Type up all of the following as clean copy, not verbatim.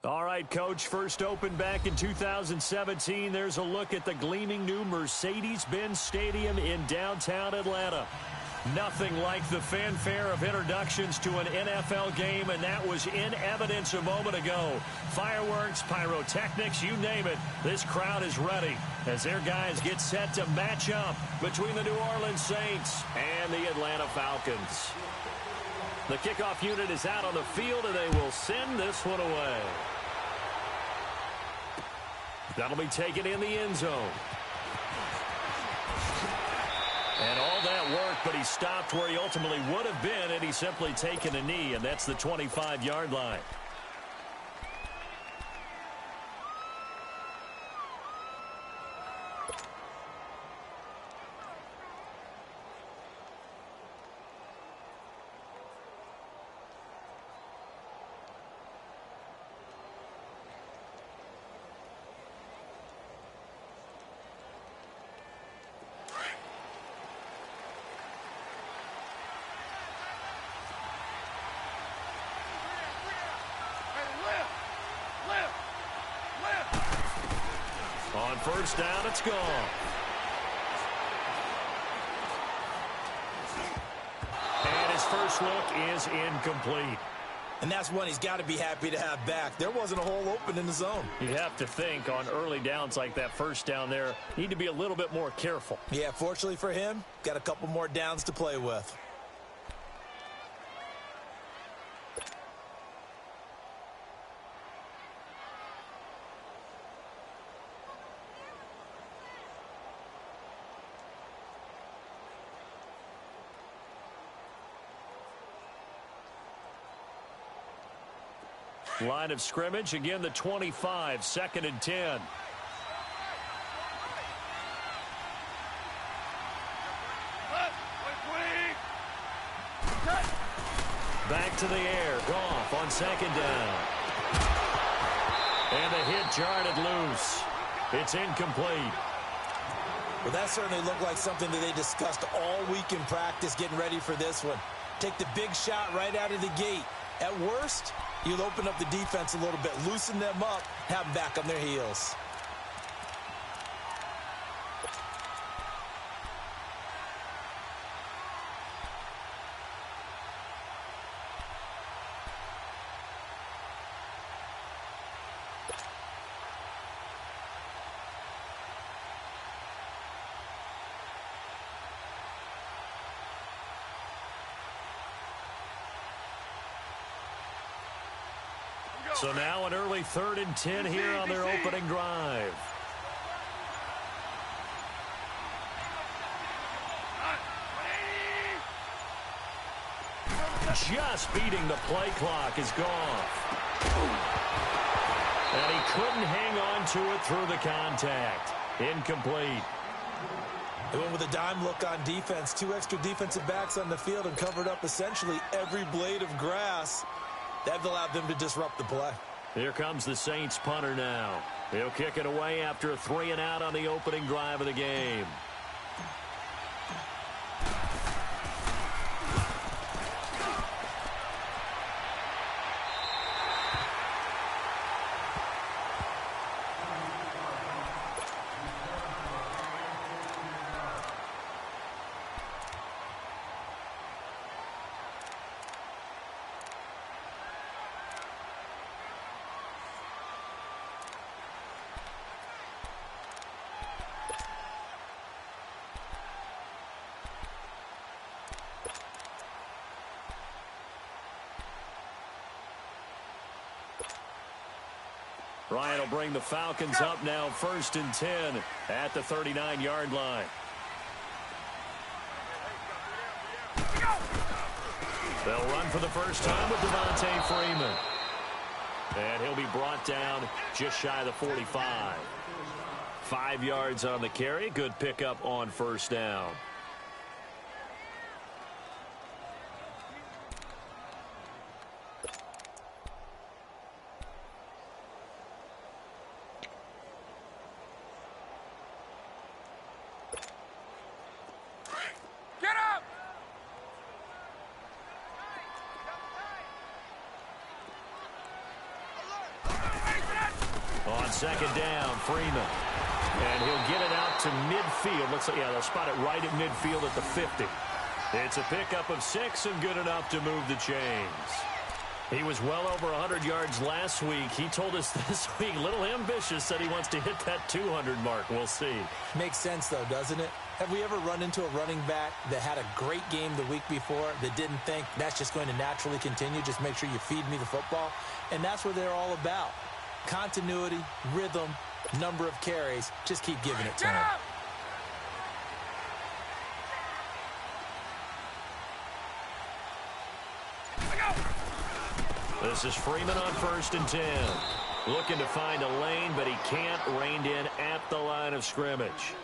All right, Coach, first opened back in 2017. There's a look at the gleaming new Mercedes-Benz Stadium in downtown Atlanta. Nothing like the fanfare of introductions to an NFL game, and that was in evidence a moment ago. Fireworks, pyrotechnics, you name it. This crowd is ready as their guys get set to match up between the New Orleans Saints and the Atlanta Falcons. The kickoff unit is out on the field, and they will send this one away. That'll be taken in the end zone. And all that work, but he stopped where he ultimately would have been, and he's simply taken a knee, and that's the 25-yard line. On first down, it's gone. And his first look is incomplete. And that's one he's got to be happy to have back. There wasn't a hole open in the zone. You have to think on early downs like that first down there, need to be a little bit more careful. Yeah, fortunately for him, got a couple more downs to play with. Line of scrimmage, again the 25, 2nd and 10. Back to the air, Goff on 2nd down. And the hit jarred it loose. It's incomplete. Well, that certainly looked like something that they discussed all week in practice getting ready for this one. Take the big shot right out of the gate. At worst, you'll open up the defense a little bit, loosen them up, have them back on their heels. So now an early 3rd and 10 here on their opening drive. Just beating the play clock is gone. And he couldn't hang on to it through the contact. Incomplete. They went with a dime look on defense. 2 extra defensive backs on the field and covered up essentially every blade of grass. That allowed them to disrupt the play. Here comes the Saints punter now. He'll kick it away after a 3-and-out on the opening drive of the game. Ryan will bring the Falcons up now 1st and 10 at the 39-yard line. They'll run for the first time with Devontae Freeman. And he'll be brought down just shy of the 45. 5 yards on the carry. Good pickup on first down. On second down, Freeman. And he'll get it out to midfield. Looks like, they'll spot it right at midfield at the 50. It's a pickup of 6 and good enough to move the chains. He was well over 100 yards last week. He told us this week, a little ambitious, said he wants to hit that 200 mark. We'll see. Makes sense, though, doesn't it? Have we ever run into a running back that had a great game the week before that didn't think that's just going to naturally continue? Just make sure you feed me the football. And that's what they're all about. Continuity, rhythm, number of carries. Just keep giving it to him. This is Freeman on 1st and 10. Looking to find a lane, but he can't. Reined in at the line of scrimmage.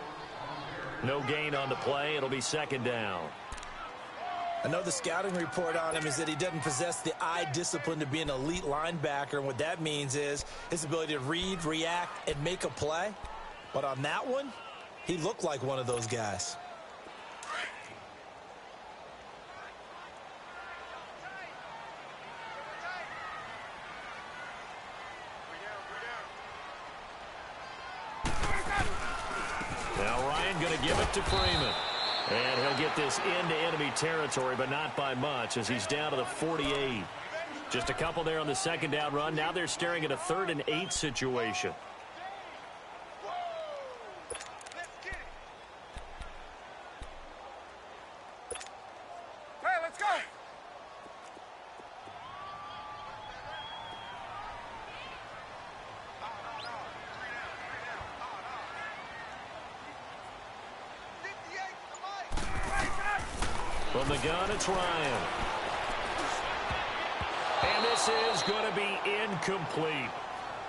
No gain on the play. It'll be second down. I know the scouting report on him is that he doesn't possess the eye discipline to be an elite linebacker. And what that means is his ability to read, react, and make a play. But on that one, he looked like one of those guys. Going to give it to Freeman. And he'll get this into enemy territory, but not by much as he's down to the 48. Just a couple there on the second down run. Now they're staring at a 3rd and 8 situation. Hey, let's go. From the gun, it's Ryan. And this is going to be incomplete.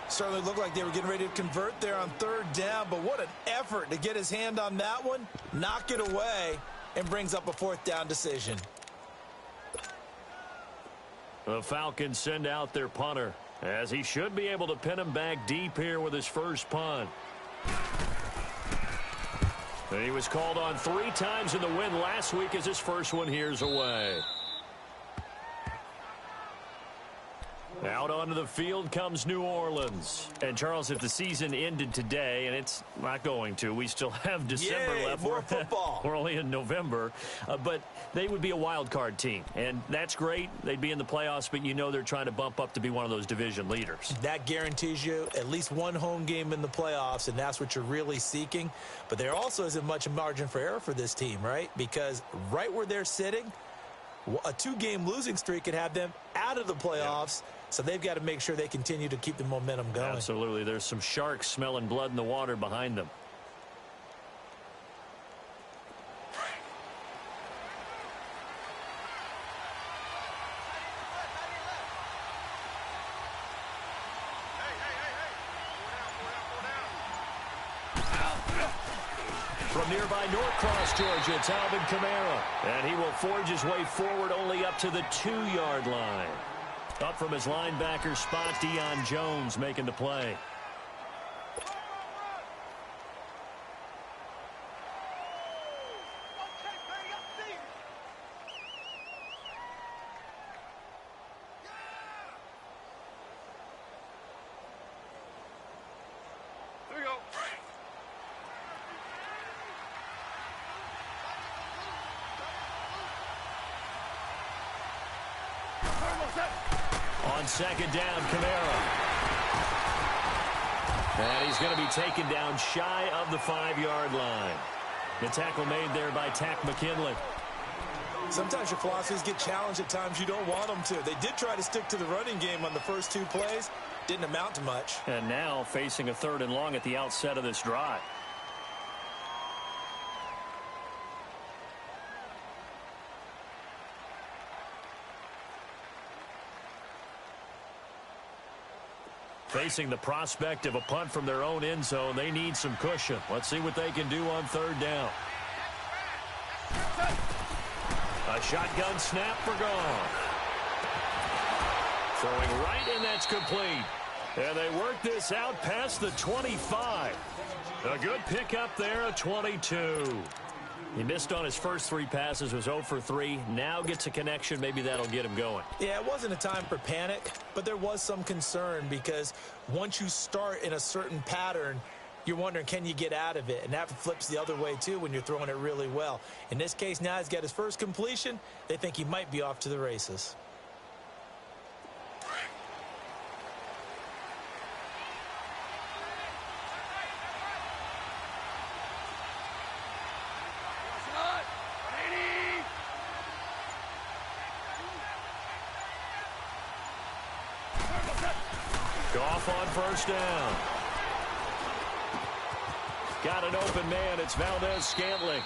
Certainly looked like they were getting ready to convert there on 3rd down, but what an effort to get his hand on that one, knock it away, and brings up a 4th down decision. The Falcons send out their punter, as he should be able to pin him back deep here with his first punt. And he was called on 3 times in the win last week as his first one here's away. Out onto the field comes New Orleans. And, Charles, if the season ended today, and it's not going to, we still have December left. More football. We're only in November. But they would be a wild card team. And that's great. They'd be in the playoffs, but you know they're trying to bump up to be one of those division leaders. That guarantees you at least one home game in the playoffs, and that's what you're really seeking. But there also isn't much margin for error for this team, right? Because right where they're sitting, a 2-game losing streak could have them out of the playoffs. Yeah. So they've got to make sure they continue to keep the momentum going. Absolutely. There's some sharks smelling blood in the water behind them. From nearby Norcross, Georgia, it's Alvin Kamara. And he will forge his way forward only up to the 2-yard line. Up from his linebacker spot, Deion Jones making the play. Here we go. On second down, Kamara. And he's going to be taken down shy of the 5-yard line. The tackle made there by Tack McKinley. Sometimes your philosophies get challenged at times you don't want them to. They did try to stick to the running game on the first 2 plays. Didn't amount to much. And now facing a 3rd and long at the outset of this drive. Facing the prospect of a punt from their own end zone, they need some cushion. Let's see what they can do on 3rd down. A shotgun snap for Gone. Throwing right, and that's complete. And they work this out past the 25. A good pickup there, a 22. He missed on his first 3 passes, was 0 for 3. Now gets a connection. Maybe that'll get him going. Yeah, it wasn't a time for panic, but there was some concern because once you start in a certain pattern, you're wondering, can you get out of it? And that flips the other way, too, when you're throwing it really well. In this case, now he's got his first completion. They think he might be off to the races. Goff on first down. Got an open man. It's Valdez-Scantling.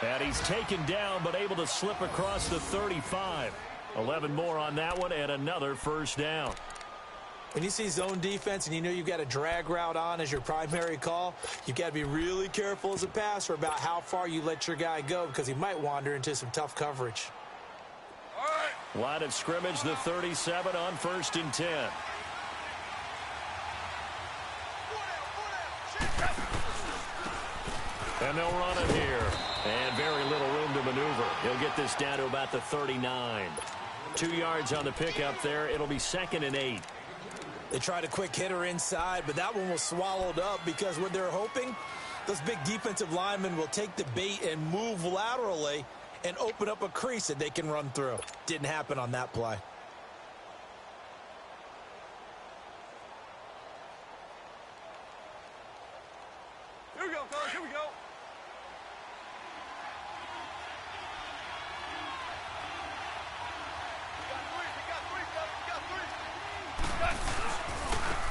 And he's taken down but able to slip across the 35. 11 more on that one and another first down. When you see zone defense and you know you've got a drag route on as your primary call, you've got to be really careful as a passer about how far you let your guy go because he might wander into some tough coverage. Line of scrimmage, the 37 on 1st and 10. And they'll run it here. And very little room to maneuver. He'll get this down to about the 39. 2 yards on the pickup there. It'll be 2nd and 8. They tried a quick hitter inside, but that one was swallowed up because what they're hoping, those big defensive linemen will take the bait and move laterally and open up a crease that they can run through. Didn't happen on that play. Here we go, fellas. Here we go.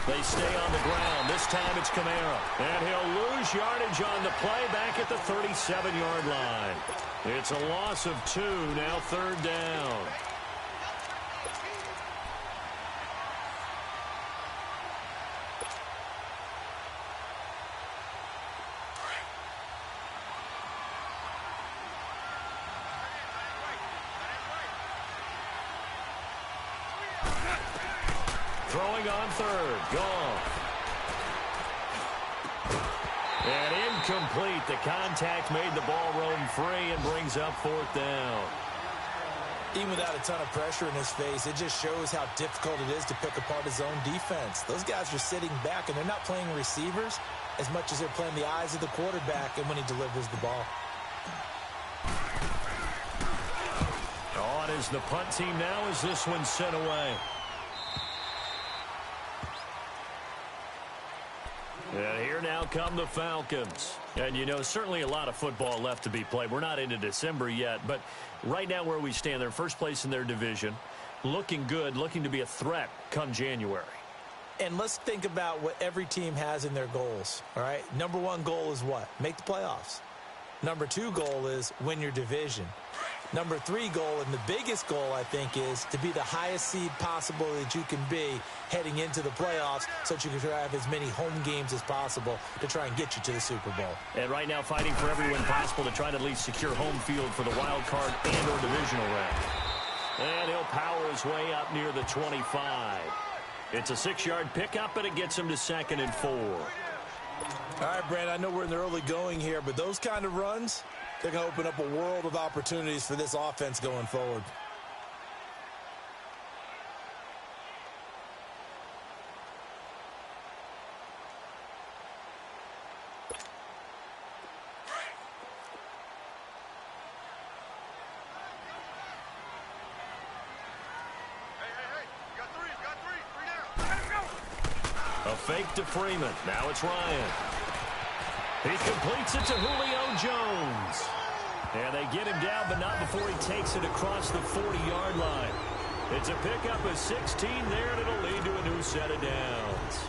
They stay on the ground. This time it's Kamara. And he'll lose yardage on the play back at the 37-yard line. It's a loss of 2, now 3rd down. Throwing on 3rd. Goff. And incomplete. The contact made the ball roam free and brings up 4th down. Even without a ton of pressure in his face, it just shows how difficult it is to pick apart his own defense. Those guys are sitting back, and they're not playing receivers as much as they're playing the eyes of the quarterback and when he delivers the ball. On is the punt team now as this one's sent away. And here now come the Falcons. And, you know, certainly a lot of football left to be played. We're not into December yet, but right now where we stand, they're first place in their division. Looking good, looking to be a threat come January. And let's think about what every team has in their goals, all right? Number 1 goal is what? Make the playoffs. Number 2 goal is win your division. Number 3 goal, and the biggest goal, I think, is to be the highest seed possible that you can be heading into the playoffs so that you can have as many home games as possible to try and get you to the Super Bowl. And right now fighting for every win possible to try to at least secure home field for the wild card and or divisional round. And he'll power his way up near the 25. It's a 6-yard pickup, and it gets him to 2nd and 4. All right, Brandon, I know we're in the early going here, but those kind of runs, they're going to open up a world of opportunities for this offense going forward. A fake to Freeman. Now it's Ryan. He completes it to Julio Jones. And they get him down, but not before he takes it across the 40-yard line. It's a pickup of 16 there, and it'll lead to a new set of downs.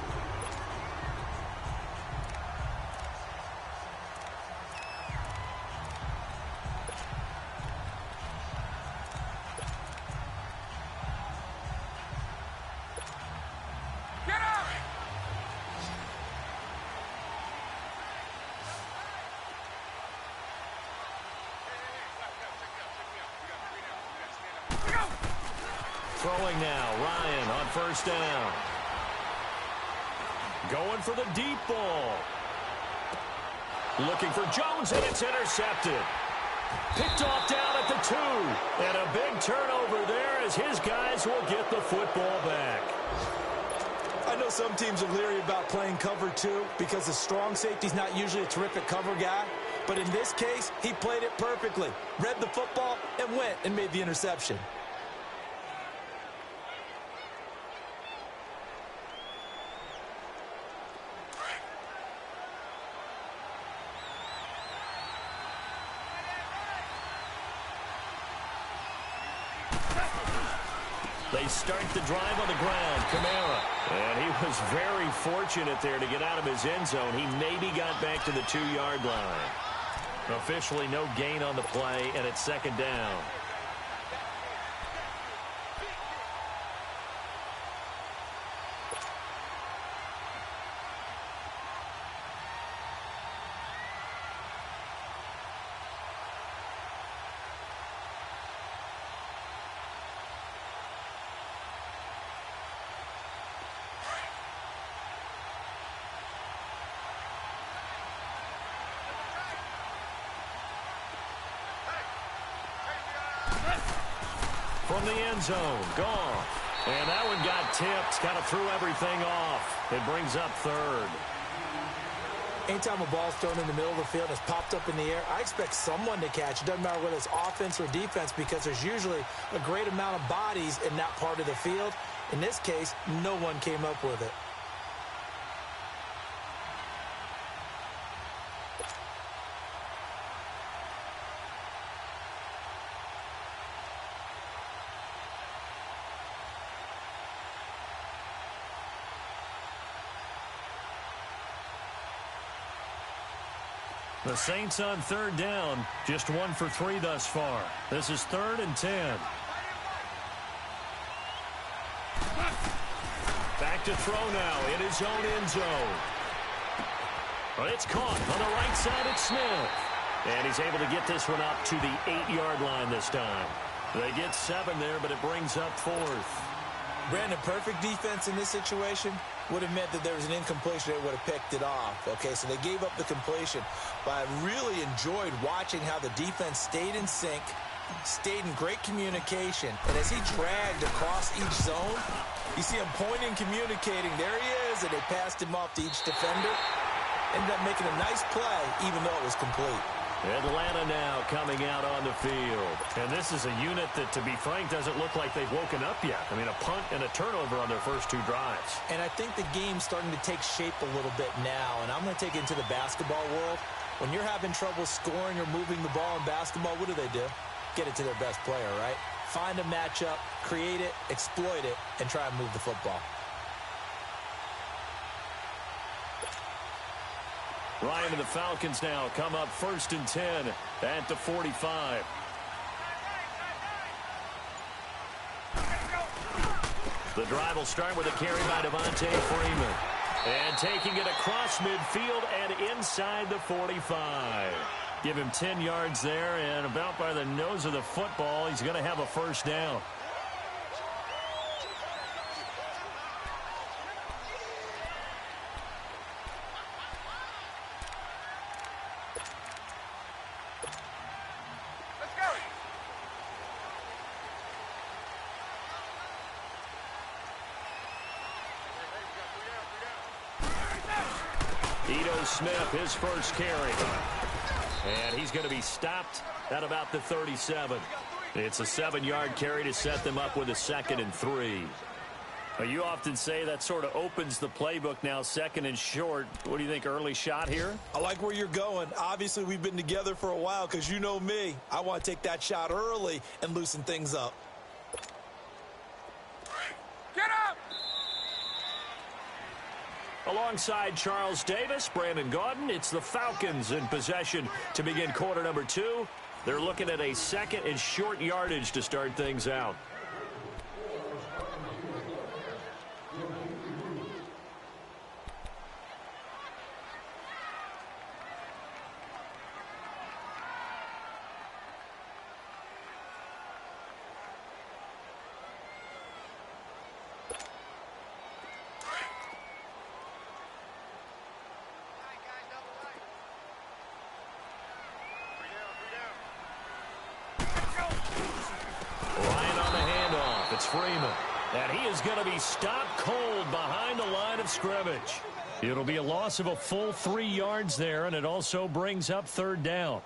Throwing now, Ryan on first down. Going for the deep ball. Looking for Jones, and it's intercepted. Picked off down at the 2. And a big turnover there as his guys will get the football back. I know some teams are leery about playing cover 2 because the strong safety's not usually a terrific cover guy. But in this case, he played it perfectly. Read the football and went and made the interception. They start the drive on the ground. Kamara. And he was very fortunate there to get out of his end zone. He maybe got back to the 2-yard line. Officially no gain on the play, and it's second down. From the end zone, gone. And that one got tipped, kind of threw everything off. It brings up third. Anytime a ball's thrown in the middle of the field and it's popped up in the air, I expect someone to catch. It doesn't matter whether it's offense or defense because there's usually a great amount of bodies in that part of the field. In this case, no one came up with it. The Saints on third down, just 1 for 3 thus far. This is 3rd and 10. Back to throw now in his own end zone. But it's caught on the right side at Smith. And he's able to get this one up to the 8-yard line this time. They get 7 there, but it brings up 4th. Brandon, perfect defense in this situation would have meant that there was an incompletion. They would have picked it off. Okay, so they gave up the completion. But I really enjoyed watching how the defense stayed in sync, stayed in great communication. And as he dragged across each zone, you see him pointing, communicating. There he is, and they passed him off to each defender. Ended up making a nice play, even though it was complete. Atlanta now coming out on the field. And this is a unit that, to be frank, doesn't look like they've woken up yet. I mean, a punt and a turnover on their first 2 drives. And I think the game's starting to take shape a little bit now. And I'm going to take it into the basketball world. When you're having trouble scoring or moving the ball in basketball, what do? Get it to their best player, right? Find a matchup, create it, exploit it, and try and move the football. Ryan and the Falcons now come up 1st and 10 at the 45. The drive will start with a carry by Devontae Freeman. And taking it across midfield and inside the 45. Give him 10 yards there, and about by the nose of the football, he's going to have a first down. Smith, his first carry. And he's going to be stopped at about the 37. It's a 7-yard carry to set them up with a 2nd and 3. You often say that sort of opens the playbook now, 2nd and short. What do you think, early shot here? I like where you're going. Obviously, we've been together for a while because you know me. I want to take that shot early and loosen things up. Alongside Charles Davis, Brandon Gaudin, it's the Falcons in possession to begin quarter number 2. They're looking at a 2nd and short yardage to start things out. Freeman. And he is going to be stopped cold behind the line of scrimmage. It'll be a loss of a full 3 yards there, and it also brings up third down.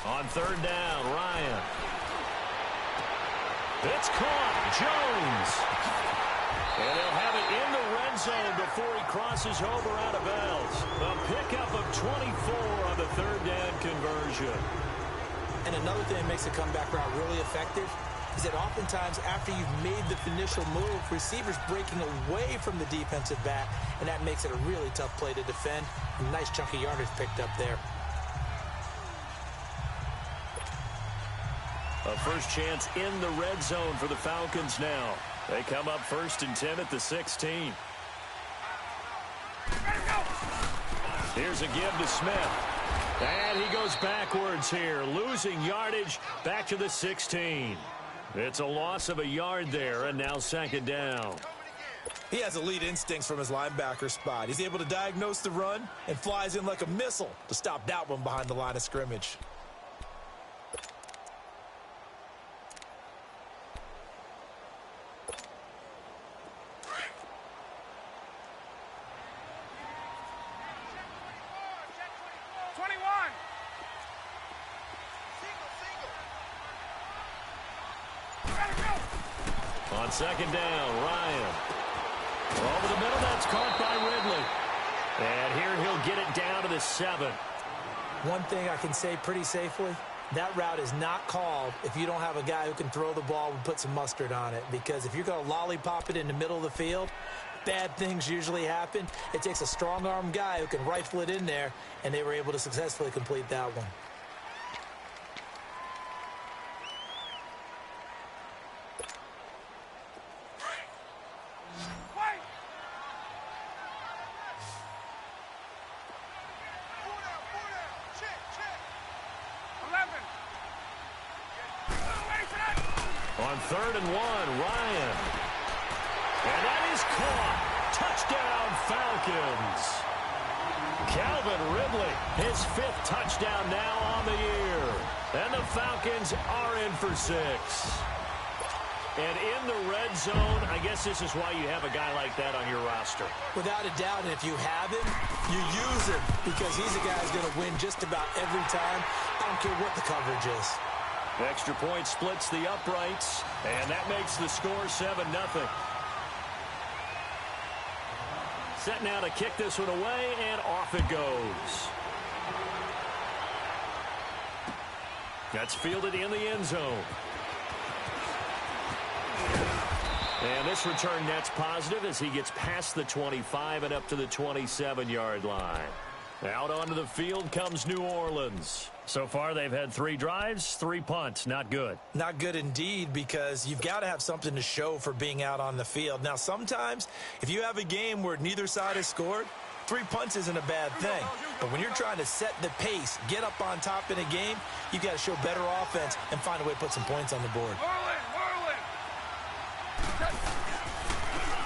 On third down, Ryan. It's caught. Jones. And they'll have it in the red zone before he crosses over out of bounds. A pickup of 24 on the third down conversion. And another thing that makes the comeback route really effective is that oftentimes after you've made the initial move, receivers breaking away from the defensive back, and that makes it a really tough play to defend. A nice chunk of yardage picked up there. A first chance in the red zone for the Falcons now. They come up 1st and 10 at the 16. Here's a give to Smith. And he goes backwards here, losing yardage back to the 16. It's a loss of a yard there, and now 2nd down. He has elite instincts from his linebacker spot. He's able to diagnose the run and flies in like a missile to stop that one behind the line of scrimmage. On 2nd down, Ryan. Over the middle, that's caught by Ridley. And here he'll get it down to the 7. One thing I can say pretty safely, that route is not called if you don't have a guy who can throw the ball and put some mustard on it. Because if you're going to lollipop it in the middle of the field, bad things usually happen. It takes a strong-arm guy who can rifle it in there, and they were able to successfully complete that one. On 3rd and 1, Ryan. And that is caught. Touchdown, Falcons. Calvin Ridley, his 5th touchdown now on the year. And the Falcons are in for 6. And in the red zone, I guess this is why you have a guy like that on your roster. Without a doubt, and if you have him, you use him because he's a guy who's going to win just about every time. I don't care what the coverage is. Extra point splits the uprights, and that makes the score 7-0. Set now to kick this one away, and off it goes. That's fielded in the end zone. And this return net's positive as he gets past the 25 and up to the 27-yard line. Out onto the field comes New Orleans. So far, they've had 3 drives, 3 punts. Not good. Not good indeed, because you've got to have something to show for being out on the field. Now, sometimes, if you have a game where neither side has scored, 3 punts isn't a bad thing. But when you're trying to set the pace, get up on top in a game, you've got to show better offense and find a way to put some points on the board.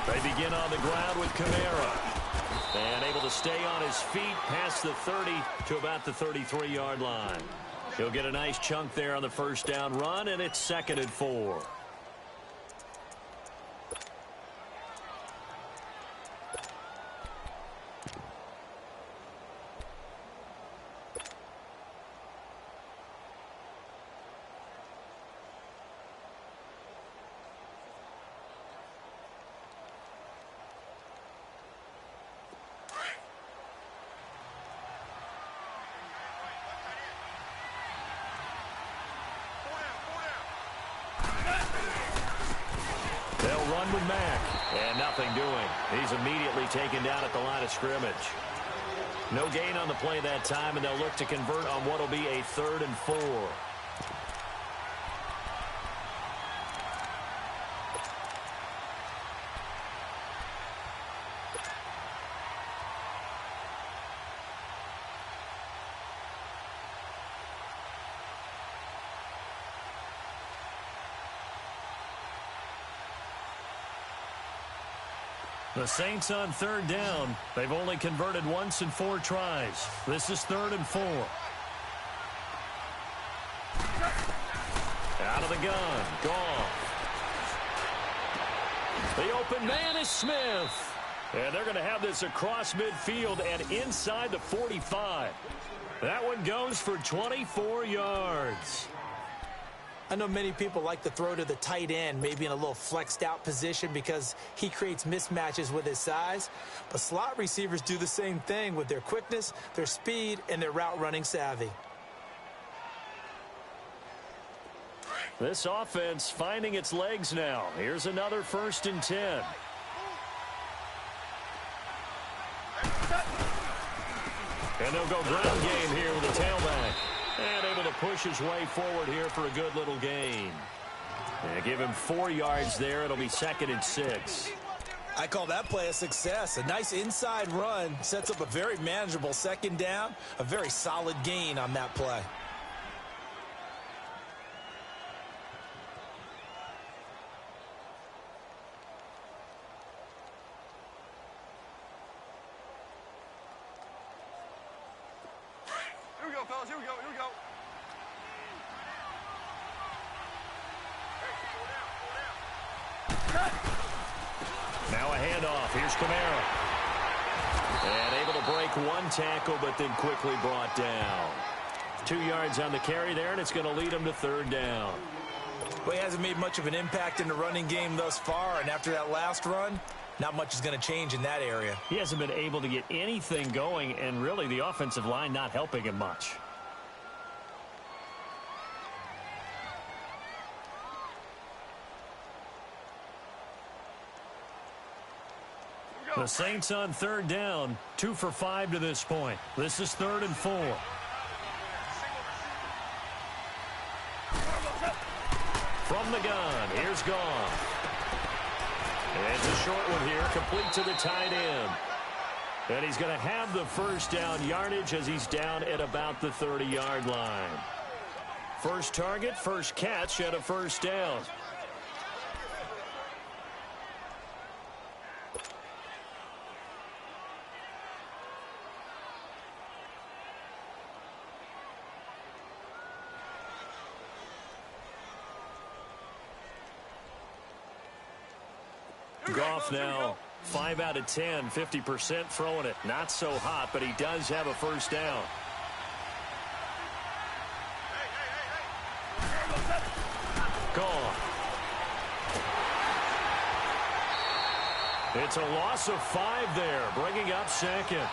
They begin on the ground with Kamara. And able to stay on his feet past the 30 to about the 33-yard line. He'll get a nice chunk there on the first down run, and it's 2nd and 4. They'll run with Mack. And nothing doing. He's immediately taken down at the line of scrimmage. No gain on the play that time, and they'll look to convert on what will be a 3rd and 4. The Saints on third down. They've only converted once in 4 tries. This is 3rd and 4. Out of the gun. Gone. The open man is Smith. And they're going to have this across midfield and inside the 45. That one goes for 24 yards. I know many people like to throw to the tight end, maybe in a little flexed out position because he creates mismatches with his size. But slot receivers do the same thing with their quickness, their speed, and their route running savvy. This offense finding its legs now. Here's another 1st and 10. And they'll go ground game here with the tailback. And able to push his way forward here for a good little gain. And give him 4 yards there. It'll be 2nd and 6. I call that play a success. A nice inside run sets up a very manageable 2nd down. A very solid gain on that play. Here we go, fellas. Here we go. Here we go. Now a handoff. Here's Kamara. And able to break 1 tackle, but then quickly brought down. 2 yards on the carry there, and it's going to lead him to 3rd down. Well, he hasn't made much of an impact in the running game thus far, and after that last run, not much is going to change in that area. He hasn't been able to get anything going, and really the offensive line not helping him much. The Saints on 3rd down, 2 for 5 to this point. This is 3rd and 4. From the gun, here's Goff. And it's a short one here, complete to the tight end. And he's going to have the 1st down yardage as he's down at about the 30-yard line. First target, first catch at a 1st down. Goff now 5 out of 10, 50% throwing it. Not so hot, but he does have a 1st down. Goff. It's a loss of 5 there, bringing up 2nd.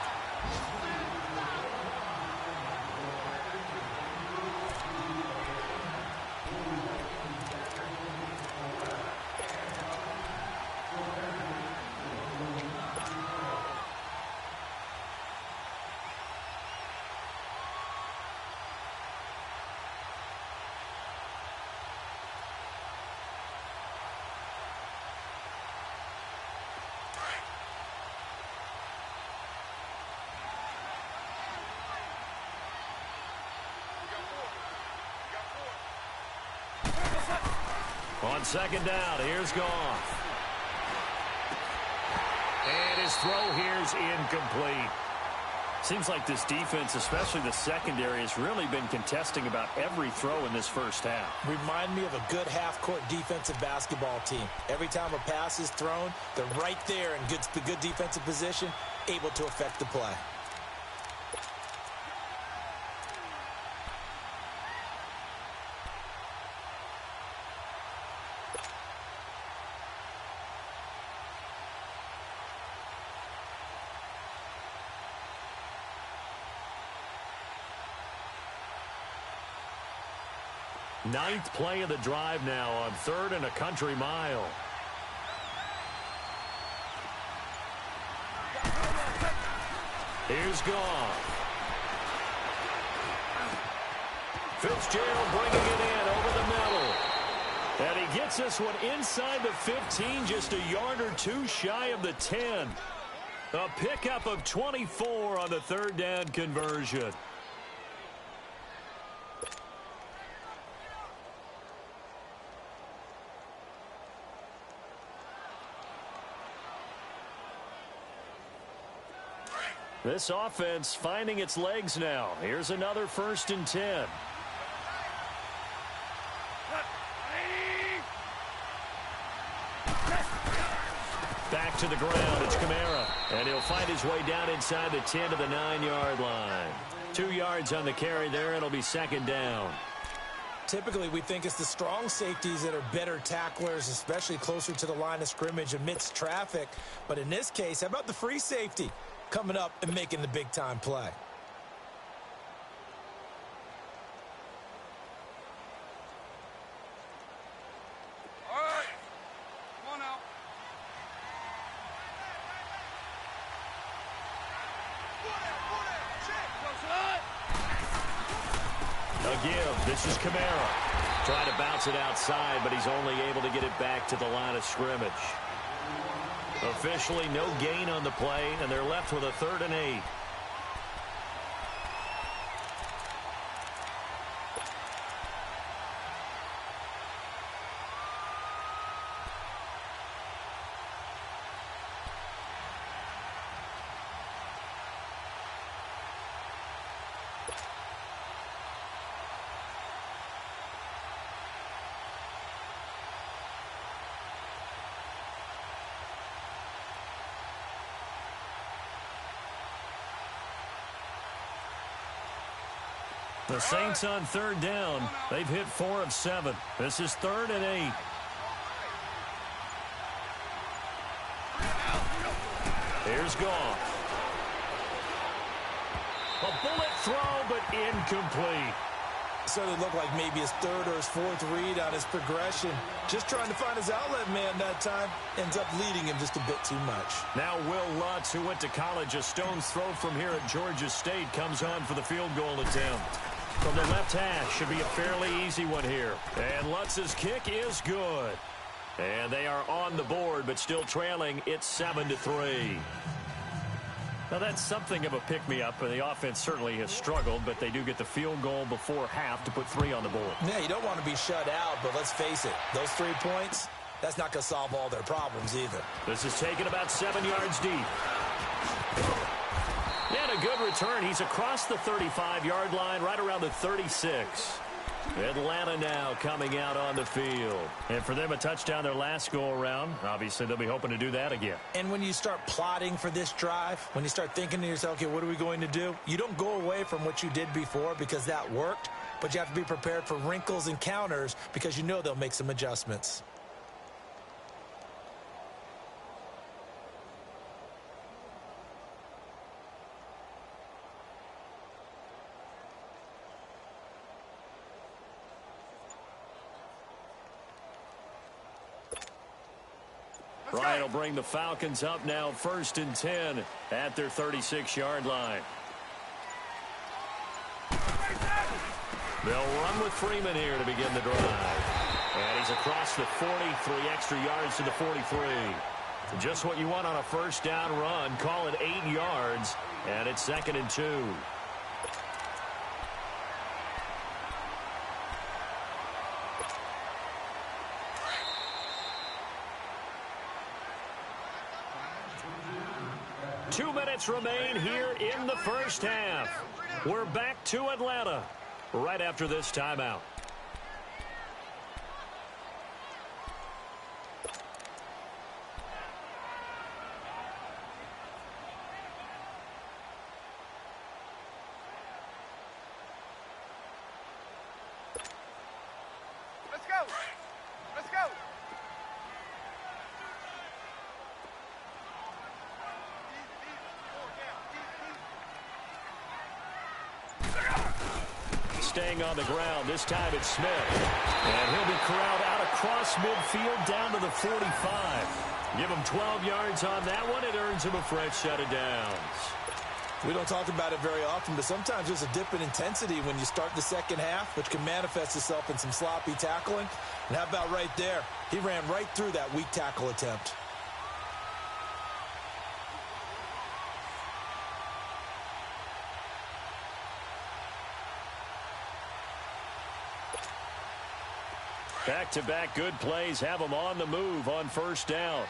On 2nd down, here's Goff. And his throw here's incomplete. Seems like this defense, especially the secondary, has really been contesting about every throw in this 1st half. Remind me of a good half-court defensive basketball team. Every time a pass is thrown, they're right there in good defensive position, able to affect the play. Ninth play of the drive now on 3rd and a country mile. Here's Goff. Fitzgerald bringing it in over the middle. And he gets this one inside the 15, just a yard or 2 shy of the 10. A pickup of 24 on the 3rd down conversion. This offense finding its legs now. Here's another 1st and 10. Back to the ground. It's Kamara. And he'll find his way down inside the 10 to the 9-yard line. 2 yards on the carry there. It'll be 2nd down. Typically, we think it's the strong safeties that are better tacklers, especially closer to the line of scrimmage amidst traffic. But in this case, how about the free safety coming up and making the big-time play? All right. Come on now. A give. This is Kamara. Trying to bounce it outside, but he's only able to get it back to the line of scrimmage. Officially no gain on the play, and they're left with a 3rd and 8. The Saints on 3rd down. They've hit 4 of 7. This is 3rd and 8. Here's Goff. A bullet throw, but incomplete. So it looked like maybe his 3rd or his 4th read on his progression. Just trying to find his outlet man that time. Ends up leading him just a bit too much. Now Will Lutz, who went to college a stone's throw from here at Georgia State, comes on for the field goal attempt. From the left hash, should be a fairly easy one here. And Lutz's kick is good. And they are on the board, but still trailing. It's 7-3. Now, that's something of a pick-me-up, and the offense certainly has struggled, but they do get the field goal before half to put 3 on the board. Yeah, you don't want to be shut out, but let's face it, those 3 points, that's not going to solve all their problems either. This is taken about 7 yards deep. And a good return. He's across the 35-yard line, right around the 36. Atlanta now coming out on the field. And for them, a touchdown their last go-around. Obviously, they'll be hoping to do that again. And when you start plotting for this drive, when you start thinking to yourself, okay, what are we going to do? You don't go away from what you did before because that worked, but you have to be prepared for wrinkles and counters because you know they'll make some adjustments. Bryant will bring the Falcons up now 1st and 10 at their 36-yard line. They'll run with Freeman here to begin the drive. And he's across the 40, 3 extra yards to the 43. Just what you want on a 1st down run. Call it 8 yards, and it's 2nd and 2. Two minutes remain here in the 1st half. We're back to Atlanta right after this timeout. Let's go. Let's go. Staying on the ground. This time it's Smith. And he'll be corralled out across midfield down to the 45. Give him 12 yards on that one. It earns him a fresh set of downs. We don't talk about it very often, but sometimes there's a dip in intensity when you start the 2nd half, which can manifest itself in some sloppy tackling. And how about right there? He ran right through that weak tackle attempt. Back-to-back good plays have them on the move on 1st down.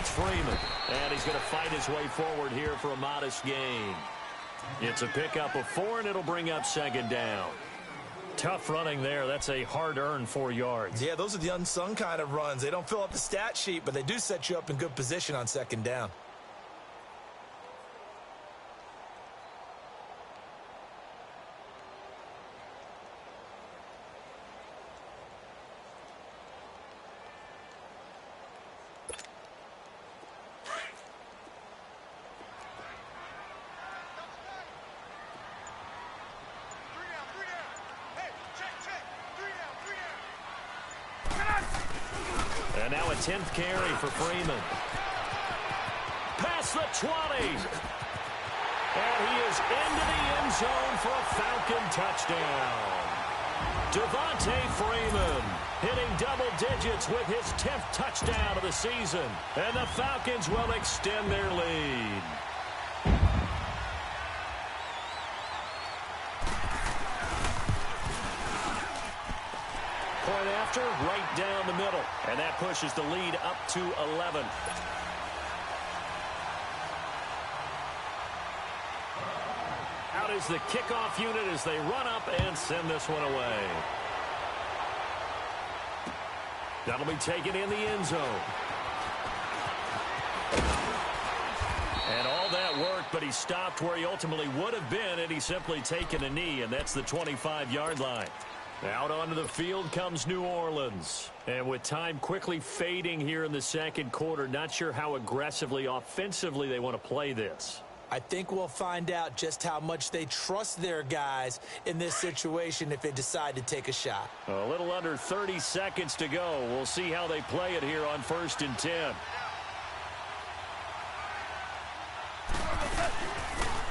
It's Freeman, and he's going to fight his way forward here for a modest gain. It's a pickup of 4, and it'll bring up second down. Tough running there. That's a hard-earned 4 yards. Yeah, those are the unsung kind of runs. They don't fill up the stat sheet, but they do set you up in good position on second down. And now a 10th carry for Freeman. Past the 20. And he is into the end zone for a Falcon touchdown. Devontae Freeman hitting double digits with his 10th touchdown of the season. And the Falcons will extend their lead. Point after, right down the middle. And that pushes the lead up to 11. Out is the kickoff unit as they run up and send this one away. That'll be taken in the end zone. And all that worked, but he stopped where he ultimately would have been, and he's simply taken a knee, and that's the 25-yard line. Out onto the field comes New Orleans. And with time quickly fading here in the second quarter, not sure how aggressively, offensively they want to play this. I think we'll find out just how much they trust their guys in this situation if they decide to take a shot. A little under 30 seconds to go. We'll see how they play it here on 1st and 10.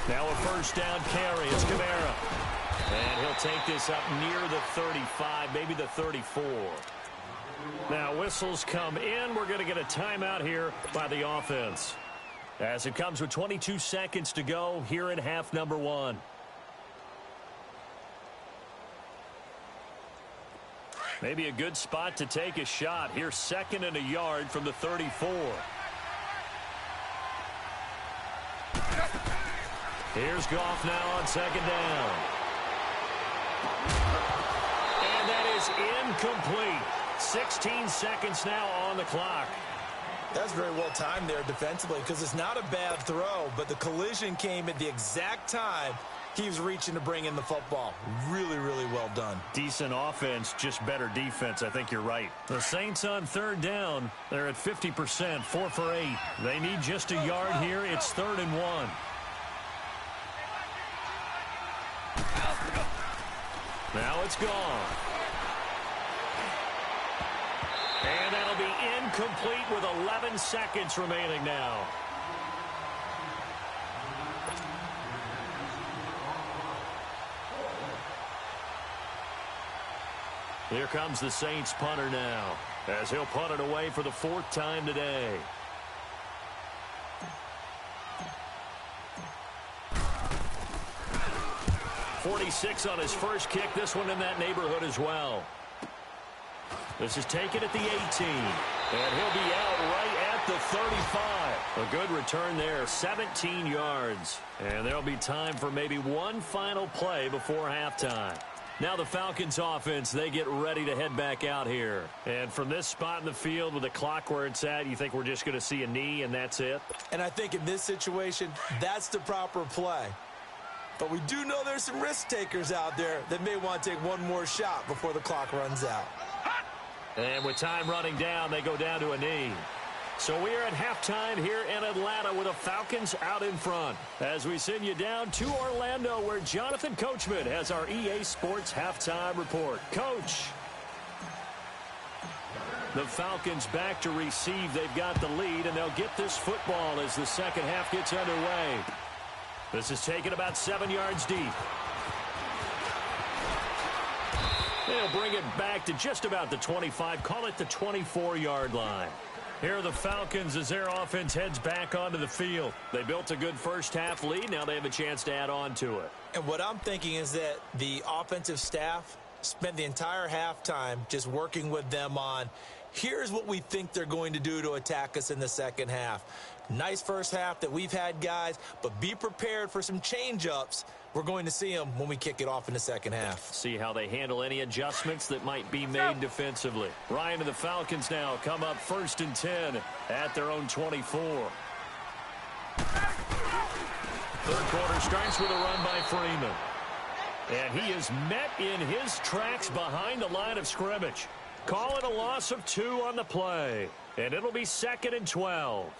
Now a first down carry. It's Kamara. And he'll take this up near the 35, maybe the 34. Now whistles come in. We're going to get a timeout here by the offense, as it comes with 22 seconds to go here in half number 1. Maybe a good spot to take a shot. Here's 2nd and a yard from the 34. Here's Goff now on 2nd down. And that is incomplete. 16 seconds now on the clock. That's very well timed there defensively, because it's not a bad throw, but the collision came at the exact time he was reaching to bring in the football. Really, really well done. Decent offense, just better defense. I think you're right. The Saints on 3rd down. They're at 50%, 4 for 8. They need just a yard here. It's 3rd and 1. Now it's gone. And that'll be incomplete with 11 seconds remaining now. Here comes the Saints punter now, as he'll punt it away for the 4th time today. .46 on his first kick. This one in that neighborhood as well. This is taken at the 18. And he'll be out right at the 35. A good return there, 17 yards. And there'll be time for maybe one final play before halftime. Now the Falcons offense, they get ready to head back out here. And from this spot in the field with the clock where it's at, you think we're just going to see a knee and that's it? And I think in this situation, that's the proper play. But we do know there's some risk takers out there that may want to take one more shot before the clock runs out. And with time running down, they go down to a knee. So we are at halftime here in Atlanta with the Falcons out in front, as we send you down to Orlando, where Jonathan Coachman has our EA Sports halftime report. Coach. The Falcons back to receive. They've got the lead, and they'll get this football as the second half gets underway. This is taken about 7 yards deep. They'll bring it back to just about the 25, call it the 24-yard line. Here are the Falcons as their offense heads back onto the field. They built a good first-half lead. Now they have a chance to add on to it. And what I'm thinking is that the offensive staff spent the entire halftime just working with them on Here's what we think they're going to do to attack us in the second half. Nice first half that we've had, guys, but be prepared for some change-ups. We're going to see them when we kick it off in the second half. See how they handle any adjustments that might be made defensively. Ryan and the Falcons now come up 1st and 10 at their own 24. Third quarter starts with a run by Freeman. And he is met in his tracks behind the line of scrimmage. Call it a loss of 2 on the play. And it'll be 2nd and 12.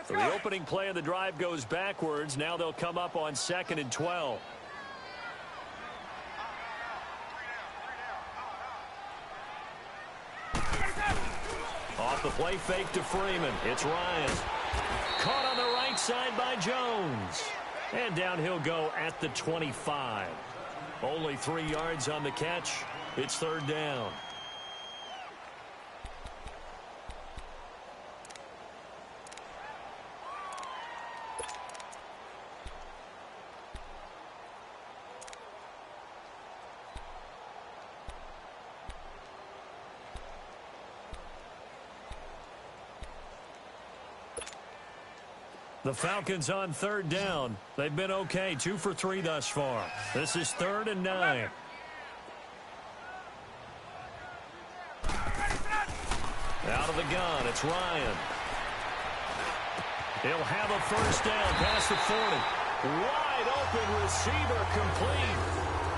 The opening play of the drive goes backwards. Now they'll come up on 2nd and 12. Off the play fake to Freeman. It's Ryan. Caught on the right side by Jones. And down he'll go at the 25. Only 3 yards on the catch. It's 3rd down. The Falcons on 3rd down. They've been okay, 2 for 3 thus far. This is 3rd and 9. Out of the gun, it's Ryan. He'll have a 1st down past the 40. Wide open receiver complete.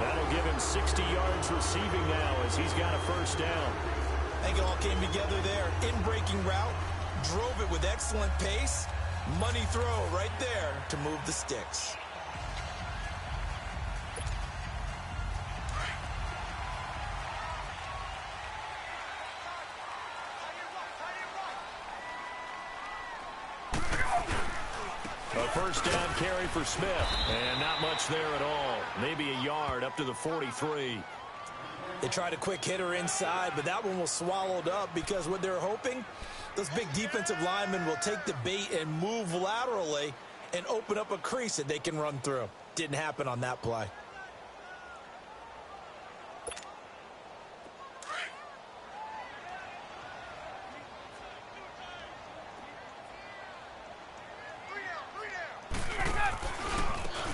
That'll give him 60 yards receiving now as he's got a 1st down. I think it all came together there. In-breaking route, drove it with excellent pace. Money throw right there to move the sticks. A 1st down carry for Smith. And not much there at all. Maybe a yard up to the 43. They tried a quick hitter inside, but that one was swallowed up because what they're hoping, those big defensive linemen will take the bait and move laterally and open up a crease that they can run through. Didn't happen on that play.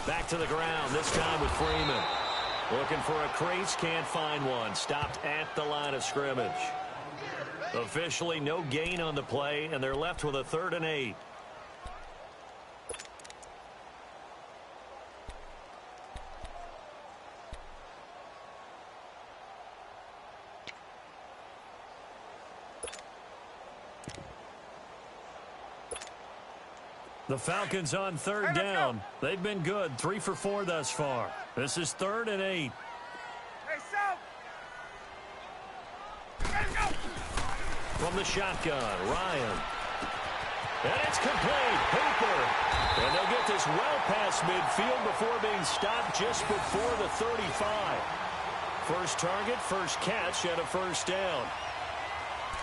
Back to the ground, this time with Freeman. Looking for a crease, can't find one. Stopped at the line of scrimmage. Officially no gain on the play, and they're left with a 3rd and 8. The Falcons on 3rd down. They've been good, 3 for 4 thus far. This is 3rd and 8. From the shotgun, Ryan. And it's complete. Hooper. And they'll get this well past midfield before being stopped just before the 35. First target, first catch, and a 1st down.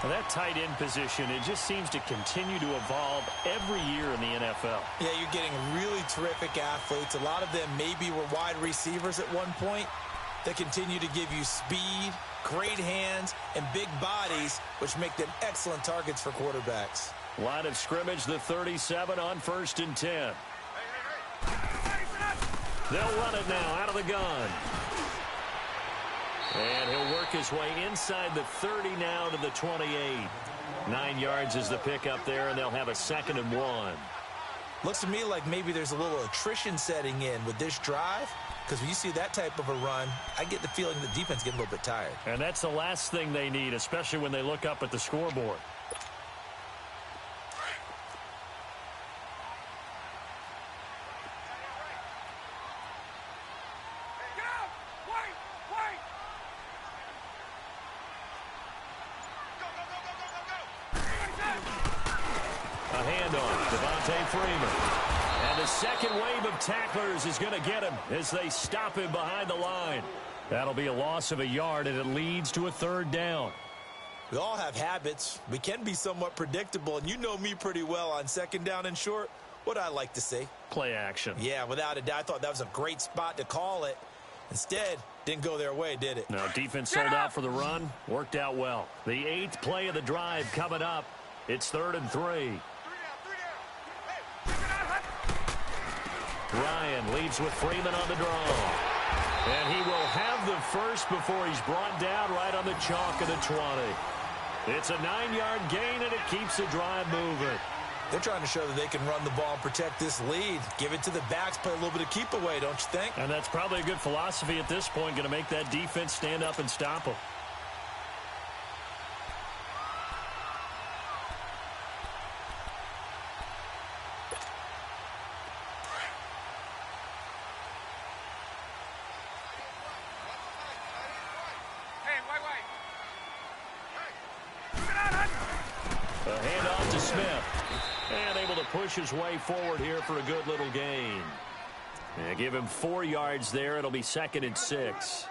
Well, that tight end position, it just seems to continue to evolve every year in the NFL. Yeah, you're getting really terrific athletes. A lot of them maybe were wide receivers at one point. They continue to give you speed, great hands, and big bodies, which make them excellent targets for quarterbacks. Line of scrimmage, the 37 on 1st and 10. They'll run it now out of the gun. And he'll work his way inside the 30 now to the 28. 9 yards is the pickup there, and they'll have a 2nd and 1. Looks to me like maybe there's a little attrition setting in with this drive, because when you see that type of a run, I get the feeling the defense getting a little bit tired. And that's the last thing they need, especially when they look up at the scoreboard. Tacklers is going to get him as they stop him behind the line. That'll be a loss of a yard, and it leads to a 3rd down. We all have habits. We can be somewhat predictable, and you know me pretty well on 2nd down and short. What I like to see. Play action. Yeah, without a doubt. I thought that was a great spot to call it. Instead, didn't go their way, did it? No, defense sold out for the run. Worked out well. The 8th play of the drive coming up. It's 3rd and 3. Ryan leads with Freeman on the draw. And he will have the first before he's brought down right on the chalk of the 20. It's a 9-yard gain, and it keeps the drive moving. They're trying to show that they can run the ball and protect this lead. Give it to the backs, play a little bit of keep away, don't you think? And that's probably a good philosophy at this point, going to make that defense stand up and stop them. A handoff to Smith. And able to push his way forward here for a good little gain. And give him 4 yards there. It'll be 2nd and 6.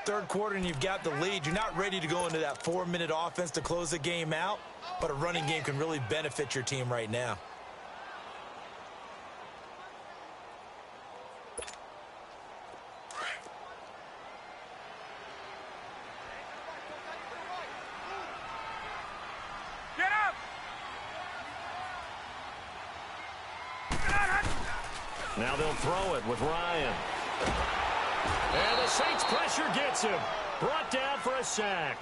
Third quarter and you've got the lead. You're not ready to go into that 4-minute offense to close the game out. But a running game can really benefit your team right now. Now they'll throw it with Ryan. And the Saints pressure gets him. Brought down for a sack.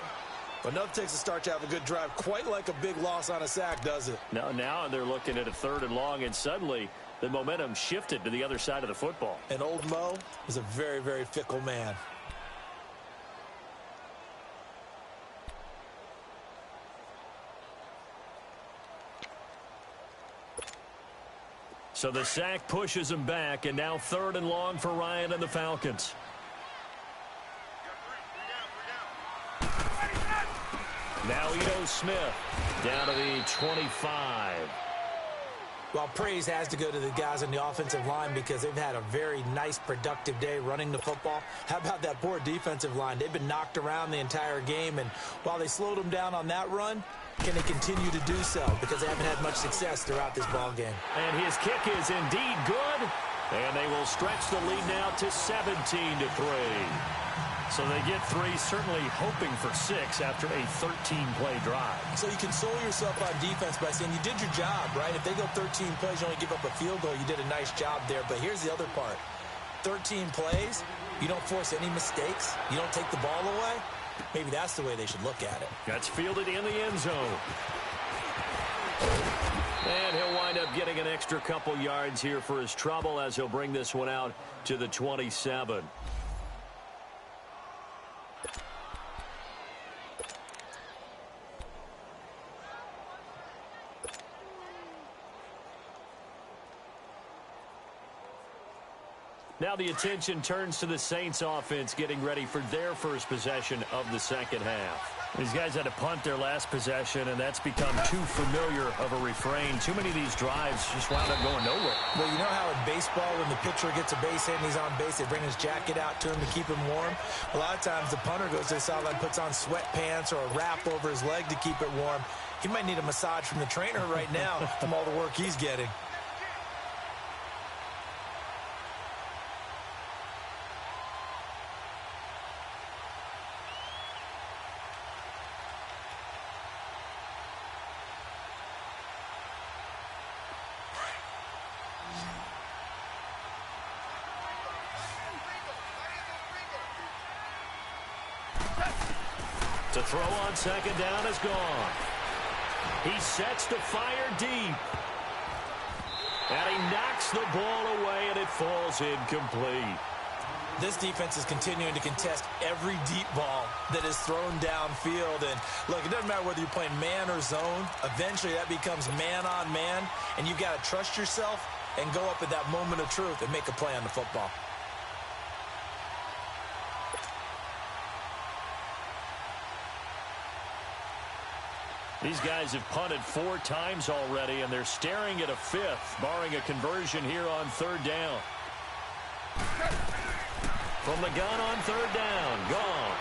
But nothing takes a start to have a good drive. Quite like a big loss on a sack, does it? Now they're looking at a 3rd and long, and suddenly the momentum shifted to the other side of the football. And old Mo is a very, very fickle man. So the sack pushes him back, and now 3rd and long for Ryan and the Falcons. Now Ito Smith down to the 25. Well, praise has to go to the guys on the offensive line because they've had a very nice, productive day running the football. How about that poor defensive line? They've been knocked around the entire game, and while they slowed them down on that run, can they continue to do so? Because they haven't had much success throughout this ball game. And his kick is indeed good, and they will stretch the lead now to 17-3. So they get 3, certainly hoping for 6 after a 13-play drive. So you console yourself on defense by saying you did your job, right? If they go 13 plays, you only give up a field goal, you did a nice job there. But here's the other part. 13 plays, you don't force any mistakes, you don't take the ball away. Maybe that's the way they should look at it. That's fielded in the end zone. And he'll wind up getting an extra couple yards here for his trouble as he'll bring this one out to the 27. Now the attention turns to the Saints offense getting ready for their first possession of the second half. These guys had to punt their last possession, and that's become too familiar of a refrain. Too many of these drives just wound up going nowhere. Well, you know how in baseball when the pitcher gets a base hit and he's on base, they bring his jacket out to him to keep him warm? A lot of times the punter goes to the sideline, puts on sweatpants or a wrap over his leg to keep it warm. He might need a massage from the trainer right now from all the work he's getting. To throw on second down is gone. He sets to fire deep. And he knocks the ball away, and it falls incomplete. This defense is continuing to contest every deep ball that is thrown downfield. And look, it doesn't matter whether you're playing man or zone. Eventually that becomes man on man, and you've got to trust yourself and go up at that moment of truth and make a play on the football. These guys have punted 4 times already, and they're staring at a 5th, barring a conversion here on 3rd down. From the gun on 3rd down, Goff.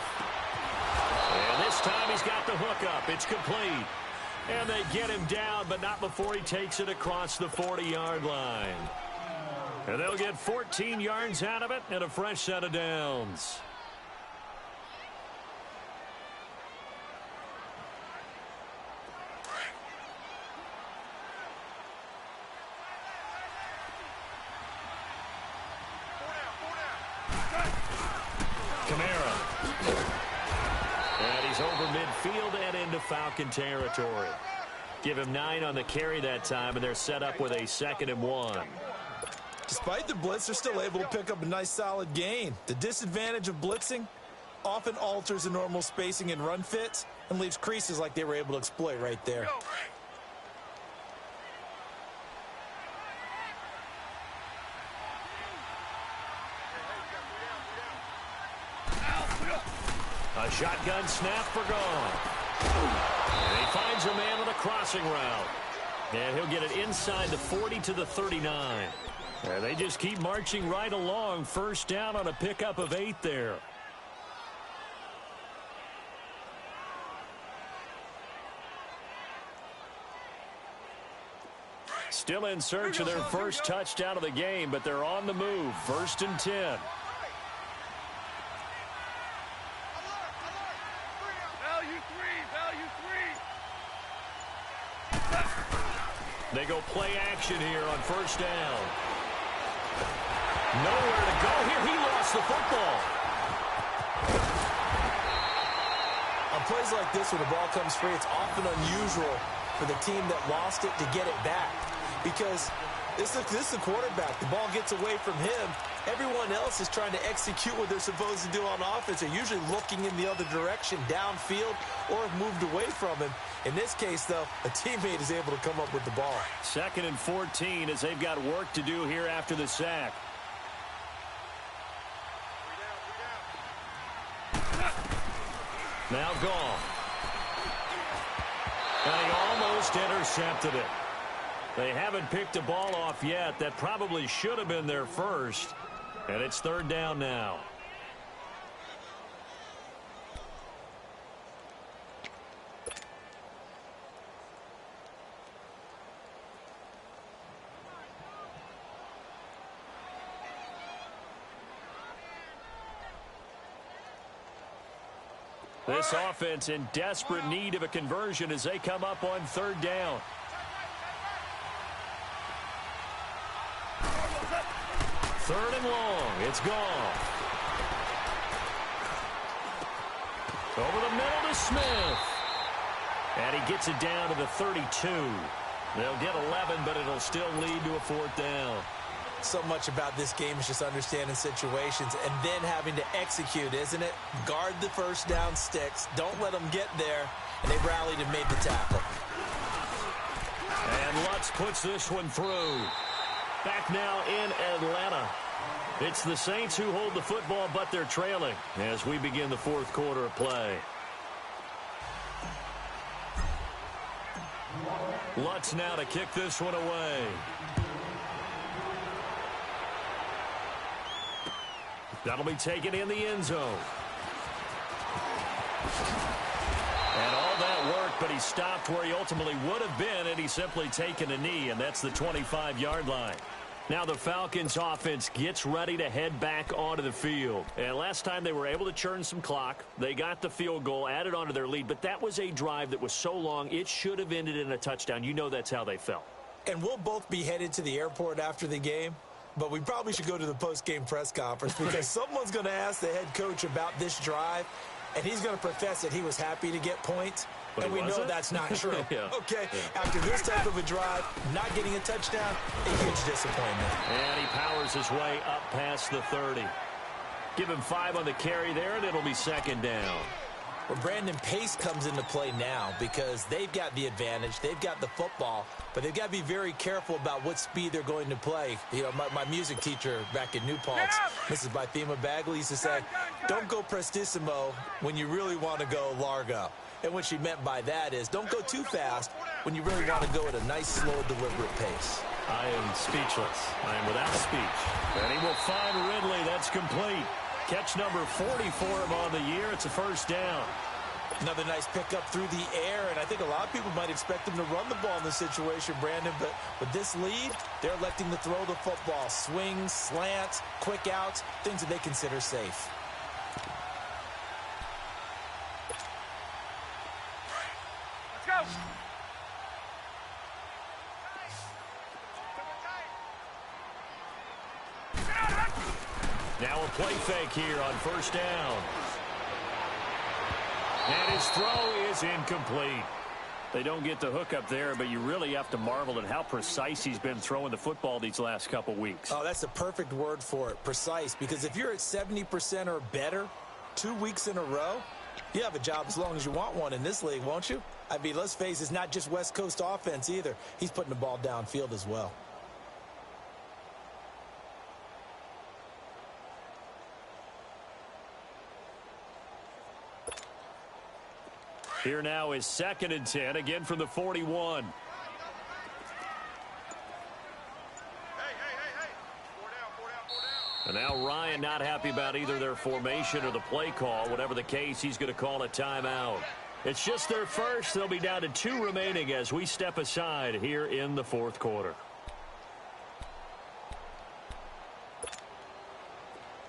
And this time he's got the hook up. It's complete. And they get him down, but not before he takes it across the 40-yard line. And they'll get 14 yards out of it and a fresh set of downs. Over midfield and into Falcon territory. Give him 9 on the carry that time, and they're set up with a 2nd and 1. Despite the blitz, they're still able to pick up a nice solid gain. The disadvantage of blitzing often alters the normal spacing and run fits and leaves creases like they were able to exploit right there. A shotgun snap for gone. And he finds a man on a crossing route. And he'll get it inside the 40 to the 39. And they just keep marching right along. First down on a pickup of 8 there. Still in search of their first touchdown of the game, but they're on the move. 1st and 10. They go play action here on 1st down. Nowhere to go here. He lost the football. On plays like this, when the ball comes free, it's often unusual for the team that lost it to get it back. Because this is the quarterback. The ball gets away from him. Everyone else is trying to execute what they're supposed to do on offense. They're usually looking in the other direction, downfield, or have moved away from him. In this case, though, a teammate is able to come up with the ball. 2nd and 14 as they've got work to do here after the sack. Now gone. And he almost intercepted it. They haven't picked a ball off yet. That probably should have been their first. And it's 3rd down now. This offense in desperate need of a conversion as they come up on 3rd down. Third and long. It's gone. Over the middle to Smith. And he gets it down to the 32. They'll get 11, but it'll still lead to a 4th down. So much about this game is just understanding situations and then having to execute, isn't it? Guard the 1st down sticks. Don't let them get there. And they rallied and made the tackle. And Lutz puts this one through. Back now in Atlanta. It's the Saints who hold the football, but they're trailing as we begin the 4th quarter of play. Lutz now to kick this one away. That'll be taken in the end zone. And all that work, but he stopped where he ultimately would have been, and he's simply taken a knee, and that's the 25-yard line. Now the Falcons offense gets ready to head back onto the field. And last time they were able to churn some clock. They got the field goal, added onto their lead, but that was a drive that was so long it should have ended in a touchdown. You know that's how they felt. And we'll both be headed to the airport after the game, but we probably should go to the post-game press conference because someone's going to ask the head coach about this drive, and he's going to profess that he was happy to get points. But and we know that's not true. Yeah. Okay, after this type of a drive, not getting a touchdown, a huge disappointment. And he powers his way up past the 30. Give him 5 on the carry there, and it'll be 2nd down. Well, Brandon, pace comes into play now because they've got the advantage. They've got the football, but they've got to be very careful about what speed they're going to play. You know, my music teacher back in New Paltz, Mrs. Bythema Bagley, used to say, don't go prestissimo when you really want to go largo. And what she meant by that is don't go too fast when you really want to go at a nice, slow, deliberate pace. I am speechless. I am without speech. And he will find Ridley. That's complete. Catch number 40 for him on the year. It's a 1st down. Another nice pickup through the air, and I think a lot of people might expect him to run the ball in this situation, Brandon, but with this lead, they're electing to throw the football. Swings, slants, quick outs, things that they consider safe. Let's go. Now a play fake here on first down. And his throw is incomplete. They don't get the hook up there, but you really have to marvel at how precise he's been throwing the football these last couple weeks. Oh, that's the perfect word for it, precise, because if you're at 70% or better 2 weeks in a row, you have a job as long as you want one in this league, won't you? I mean, let's face it, it's not just West Coast offense either. He's putting the ball downfield as well. Here now is 2nd and 10, again from the 41. Hey. 4 down. And now Ryan not happy about either their formation or the play call. Whatever the case, he's going to call a timeout. It's just their first. They'll be down to 2 remaining as we step aside here in the 4th quarter.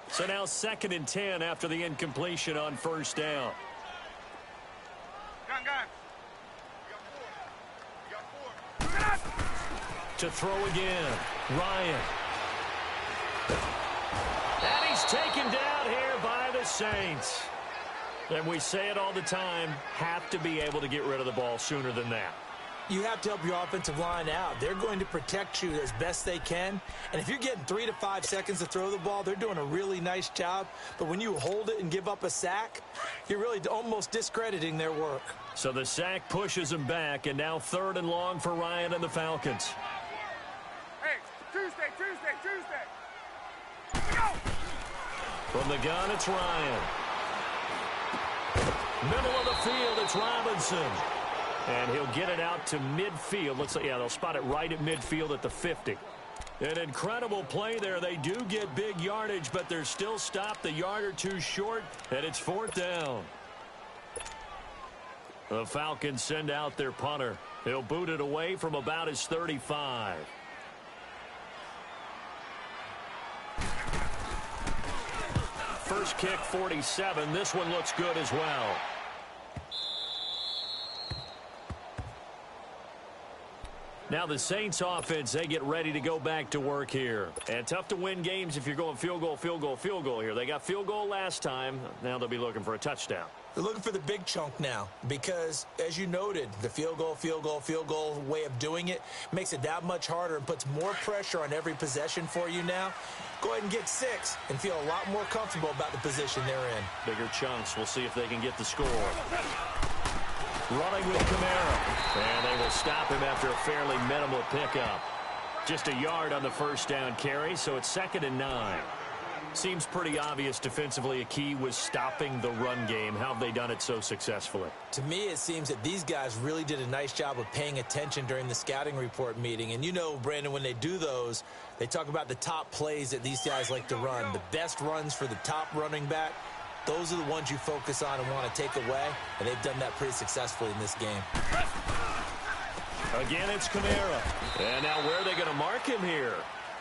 So now 2nd and 10 after the incompletion on first down. Gun. We got 4. To throw again, Ryan. And he's taken down here by the Saints. And we say it all the time, have to be able to get rid of the ball sooner than that. You have to help your offensive line out. They're going to protect you as best they can. And if you're getting 3 to 5 seconds to throw the ball, they're doing a really nice job. But when you hold it and give up a sack, you're really almost discrediting their work. So the sack pushes him back, and now 3rd and long for Ryan and the Falcons. Hey, Tuesday. Go. From the gun, it's Ryan. Middle of the field, it's Robinson. And he'll get it out to midfield. Looks like, yeah, they'll spot it right at midfield at the 50. An incredible play there. They do get big yardage, but they're still stopped a yard or two short, and it's 4th down. The Falcons send out their punter. He'll boot it away from about his 35. First kick, 47. This one looks good as well. Now the Saints offense, they get ready to go back to work here. And tough to win games if you're going field goal here. They got field goal last time. Now they'll be looking for a touchdown. They're looking for the big chunk now because, as you noted, the field goal way of doing it makes it that much harder and puts more pressure on every possession for you now. Go ahead and get 6 and feel a lot more comfortable about the position they're in. Bigger chunks. We'll see if they can get the score. Running with Kamara. And they will stop him after a fairly minimal pickup. Just a yard on the first down carry, so it's 2nd and 9. Seems pretty obvious defensively a key was stopping the run game. How have they done it so successfully? To me, it seems that these guys really did a nice job of paying attention during the scouting report meeting. And you know, Brandon, when they do those, they talk about the top plays that these guys like to run. The best runs for the top running back. Those are the ones you focus on and want to take away, and they've done that pretty successfully in this game. Again, it's Kamara. And now where are they going to mark him here?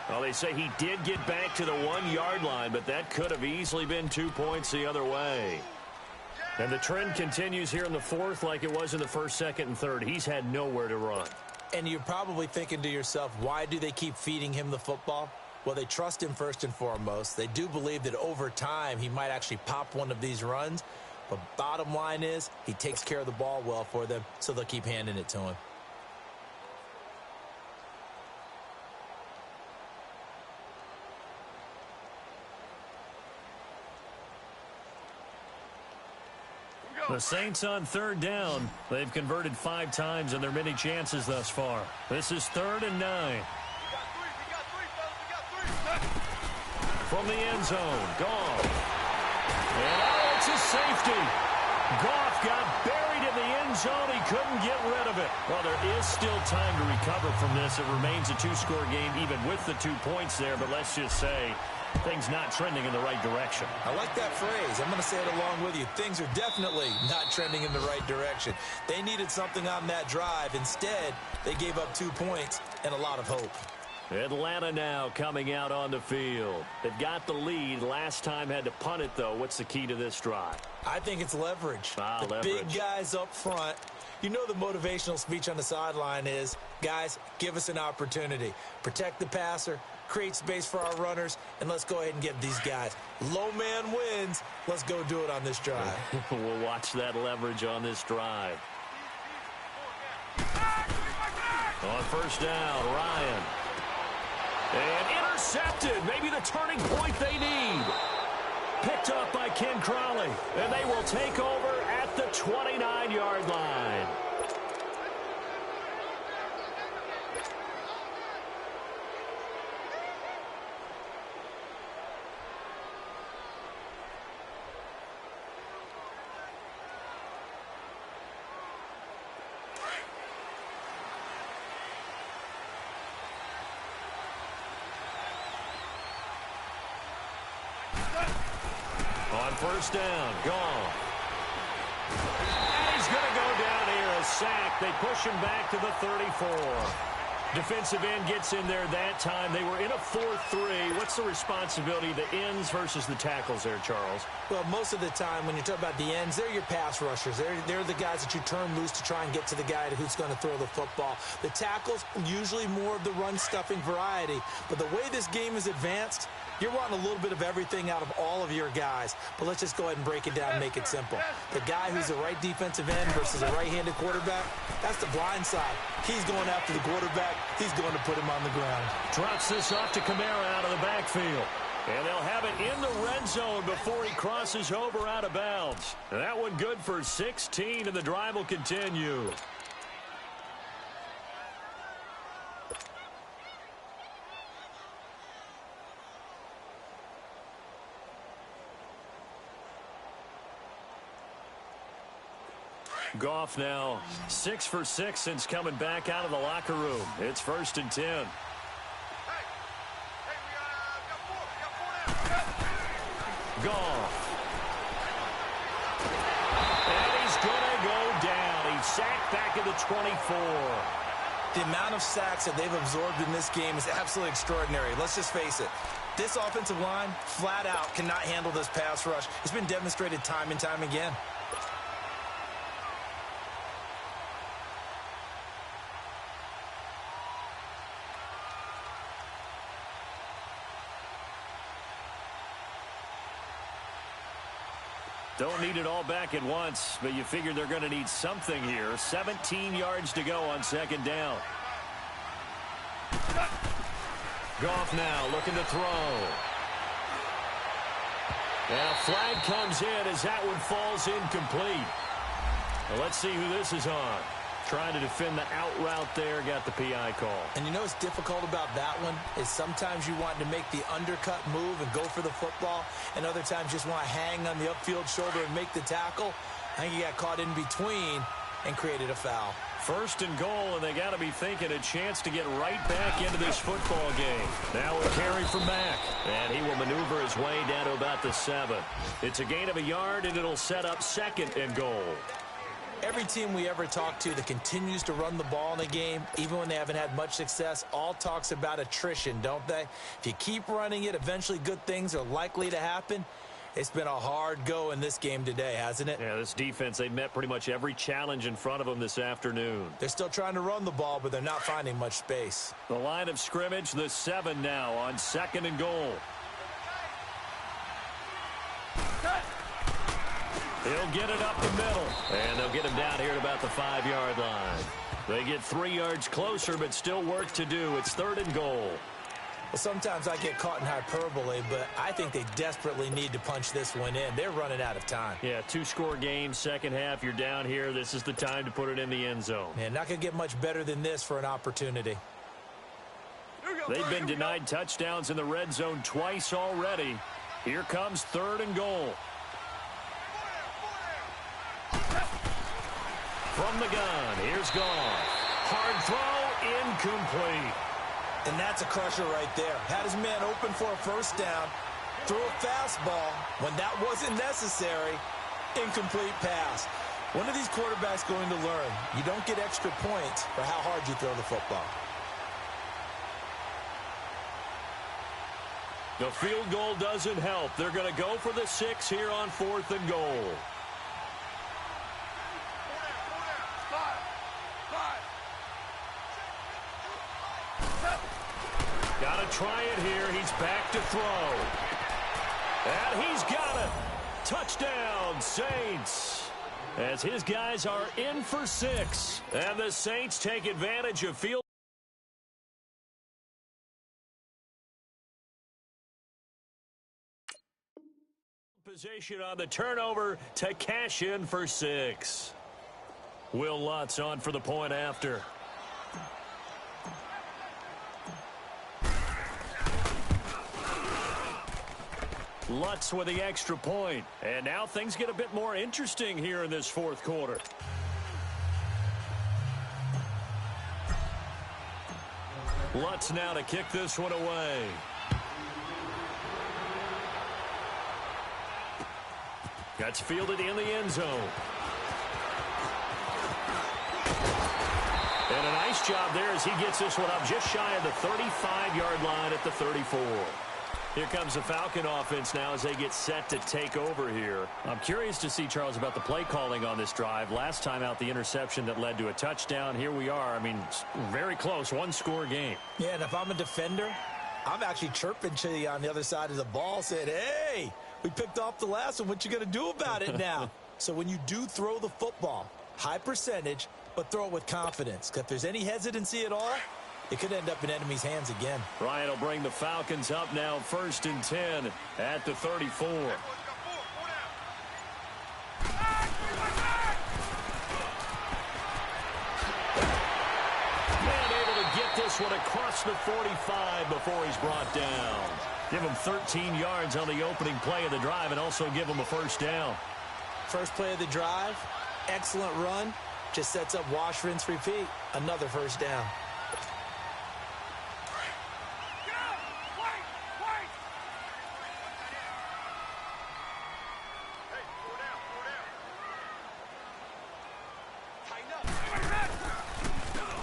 Well, they say he did get back to the 1-yard line, but that could have easily been 2 points the other way. And the trend continues here in the 4th like it was in the 1st, 2nd, and 3rd. He's had nowhere to run. And you're probably thinking to yourself, why do they keep feeding him the football? Well, they trust him first and foremost. They do believe that over time he might actually pop one of these runs. But bottom line is he takes care of the ball well for them, so they'll keep handing it to him. The Saints on 3rd down. They've converted 5 times in their many chances thus far. This is 3rd and 9. We got three, fellas. From the end zone, Goff. And it's a safety. Goff got buried in the end zone. He couldn't get rid of it. Well, there is still time to recover from this. It remains a 2-score game even with the 2 points there. But let's just say Things not trending in the right direction. I like that phrase. I'm going to say it along with you. Things are definitely not trending in the right direction. They needed something on that drive. Instead, they gave up 2 points and a lot of hope. Atlanta now coming out on the field. They've got the lead. Last time had to punt it, though. What's the key to this drive? I think it's leverage. Leverage. Big guys up front. You know the motivational speech on the sideline is, guys, give us an opportunity. Protect the passer, create space for our runners, and let's go ahead and get these guys. Low man wins. Let's go do it on this drive. We'll watch that leverage on this drive. On first down, Ryan. And intercepted. Maybe the turning point they need. Picked up by Ken Crawley. And they will take over at the 29-yard line. On first down, gone. And he's going to go down here, a sack. They push him back to the 34. Defensive end gets in there that time. They were in a 4-3. What's the responsibility of the ends versus the tackles there, Charles? Well, most of the time when you talk about the ends, they're your pass rushers. They're the guys that you turn loose to try and get to the guy who's going to throw the football. The tackles, usually more of the run-stuffing variety. But the way this game is advanced, you're wanting a little bit of everything out of all of your guys. But let's just go ahead and break it down and make it simple. The guy who's the right defensive end versus a right-handed quarterback, that's the blind side. He's going after the quarterback. He's going to put him on the ground. Drops this off to Kamara out of the backfield. And they'll have it in the red zone before he crosses over out of bounds. And that one good for 16, and the drive will continue. Goff now 6 for 6 since coming back out of the locker room. It's 1st and 10. Goff. And he's going to go down. He's sacked back at the 24. The amount of sacks that they've absorbed in this game is absolutely extraordinary. Let's just face it. This offensive line, flat out, cannot handle this pass rush. It's been demonstrated time and time again. Don't need it all back at once, but you figure they're going to need something here. 17 yards to go on 2nd down. Goff now looking to throw. And a flag comes in as that one falls incomplete. Well, let's see who this is on. Trying to defend the out route there, got the PI call. And you know what's difficult about that one is sometimes you want to make the undercut move and go for the football, and other times just want to hang on the upfield shoulder and make the tackle. I think he got caught in between and created a foul. 1st and goal, and they got to be thinking a chance to get right back into this football game. Now a carry from Mack, and he will maneuver his way down to about the 7. It's a gain of a yard, and it'll set up 2nd and goal. Every team we ever talk to that continues to run the ball in a game, even when they haven't had much success, all talks about attrition, don't they? If you keep running it, eventually good things are likely to happen. It's been a hard go in this game today, hasn't it? Yeah, this defense, they met pretty much every challenge in front of them this afternoon. They're still trying to run the ball, but they're not finding much space. The line of scrimmage, the 7 now on 2nd and goal. He'll get it up the middle, and they'll get him down here at about the 5-yard line. They get 3 yards closer, but still work to do. It's 3rd and goal. Well, sometimes I get caught in hyperbole, but I think they desperately need to punch this one in. They're running out of time. Yeah, 2-score game, second half, you're down here. This is the time to put it in the end zone. Yeah, not going to get much better than this for an opportunity. They've been denied touchdowns in the red zone twice already. Here comes 3rd and goal. From the gun, here's Goff. Hard throw, incomplete. And that's a crusher right there. Had his man open for a first down, threw a fastball when that wasn't necessary, incomplete pass. When are these quarterbacks going to learn? You don't get extra points for how hard you throw the football. The field goal doesn't help. They're going to go for the 6 here on 4th and goal. Got to try it here. He's back to throw. And he's got it. Touchdown, Saints. As his guys are in for 6. And the Saints take advantage of field position on the turnover to cash in for 6. Will Lutz on for the point after. Lutz with the extra point. And now things get a bit more interesting here in this 4th quarter. Lutz now to kick this one away. That's fielded in the end zone. And a nice job there as he gets this one up just shy of the 35-yard line at the 34. Here comes the Falcon offense now as they get set to take over here. I'm curious to see, Charles, about the play calling on this drive. Last time out, the interception that led to a touchdown. Here we are. I mean, very close, one-score game. Yeah, and if I'm a defender, I'm actually chirping to you on the other side of the ball, saying, hey, we picked off the last one. What you going to do about it now? So when you do throw the football, high percentage, but throw it with confidence. Because if there's any hesitancy at all, it could end up in enemy's hands again. Ryan will bring the Falcons up now 1st and 10 at the 34. And able to get this one across the 45 before he's brought down. Give him 13 yards on the opening play of the drive and also give him a first down. First play of the drive, excellent run. Just sets up wash, rinse, repeat. Another first down.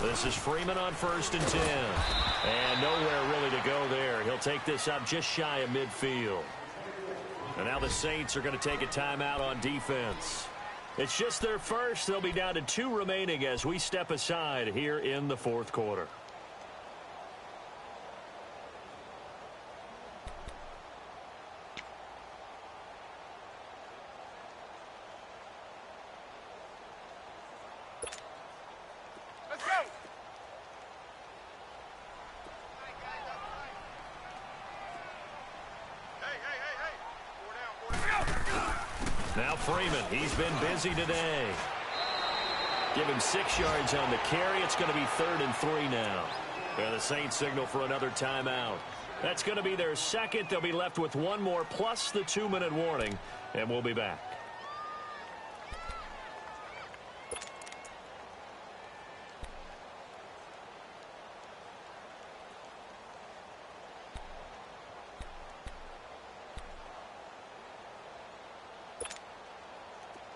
This is Freeman on 1st and 10. And nowhere really to go there. He'll take this up just shy of midfield. And now the Saints are going to take a timeout on defense. It's just their first. They'll be down to 2 remaining as we step aside here in the 4th quarter. Now Freeman, he's been busy today. Give him 6 yards on the carry. It's going to be 3rd and 3 now. And the Saints signal for another timeout. That's going to be their second. They'll be left with 1 more plus the 2-minute warning. And we'll be back.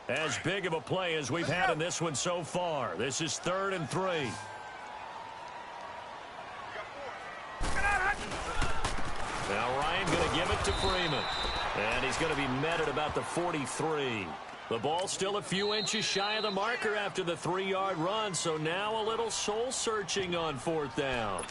As big of a play as we've had in this one so far. This is 3rd and 3. Now Ryan going to give it to Freeman. And he's going to be met at about the 43. The ball still a few inches shy of the marker after the 3-yard run. So now a little soul searching on 4th down.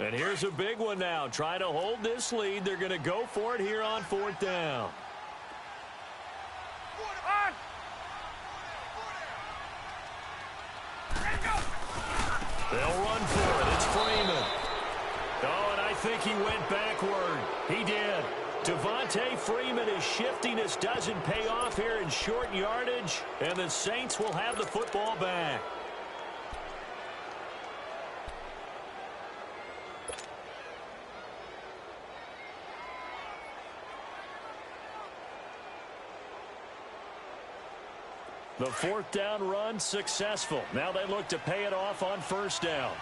And here's a big one now. Trying to hold this lead. They're going to go for it here on 4th down. They'll run for it. It's Freeman. Oh, and I think he went backward. He did. Devontae Freeman, his shiftiness doesn't pay off here in short yardage. And the Saints will have the football back. The fourth down run successful. Now they look to pay it off on first down.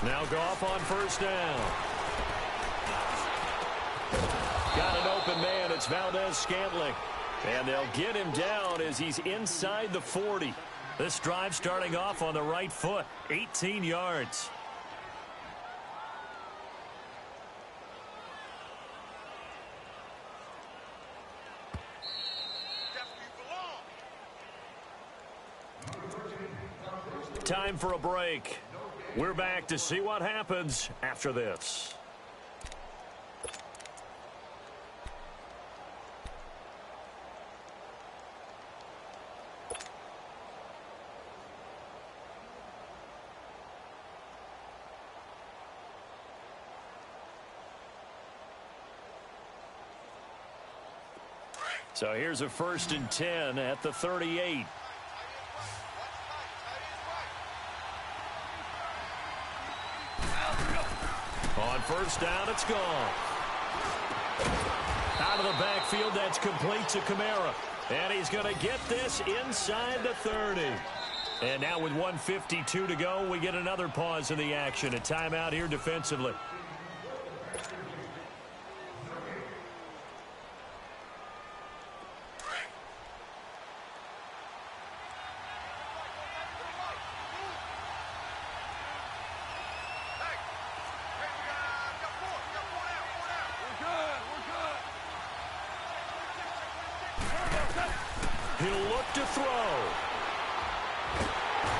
Now Goff on first down. Got an open man. It's Valdez-Scantling. And they'll get him down as he's inside the 40. This drive starting off on the right foot. 18 yards. Time for a break. We're back to see what happens after this. So here's a 1st and 10 at the 38. On first down, it's gone. Out of the backfield, that's complete to Kamara. And he's going to get this inside the 30. And now with 1:52 to go, we get another pause in the action. A timeout here defensively. He'll look to throw.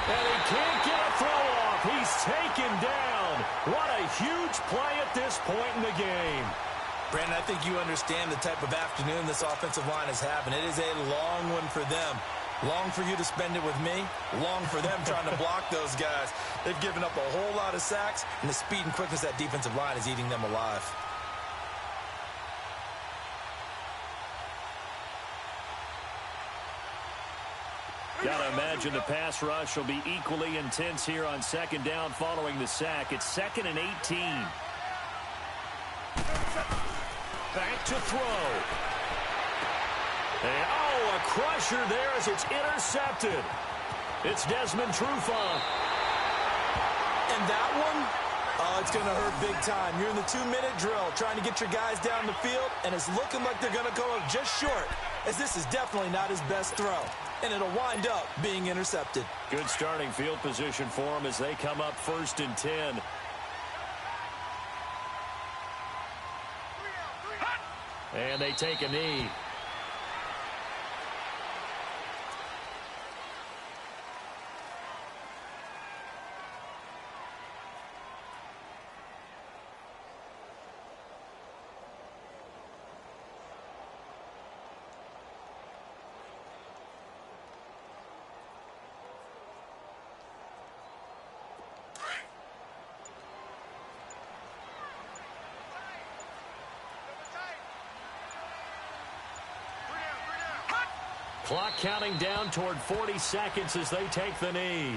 And he can't get a throw off. He's taken down. What a huge play at this point in the game. Brandon, I think you understand the type of afternoon this offensive line is having. It is a long one for them. Long for you to spend it with me. Long for them trying to block those guys. They've given up a whole lot of sacks, and the speed and quickness of that defensive line is eating them alive. Gotta imagine the pass rush will be equally intense here on second down following the sack. It's 2nd and 18. Back to throw. And, a crusher there as it's intercepted. It's Desmond Trufant. And that one, it's going to hurt big time. You're in the 2-minute drill trying to get your guys down the field, and it's looking like they're going to go just short, as this is definitely not his best throw. And it'll wind up being intercepted. Good starting field position for them as they come up 1st and 10. And they take a knee. Clock counting down toward 40 seconds as they take the knee.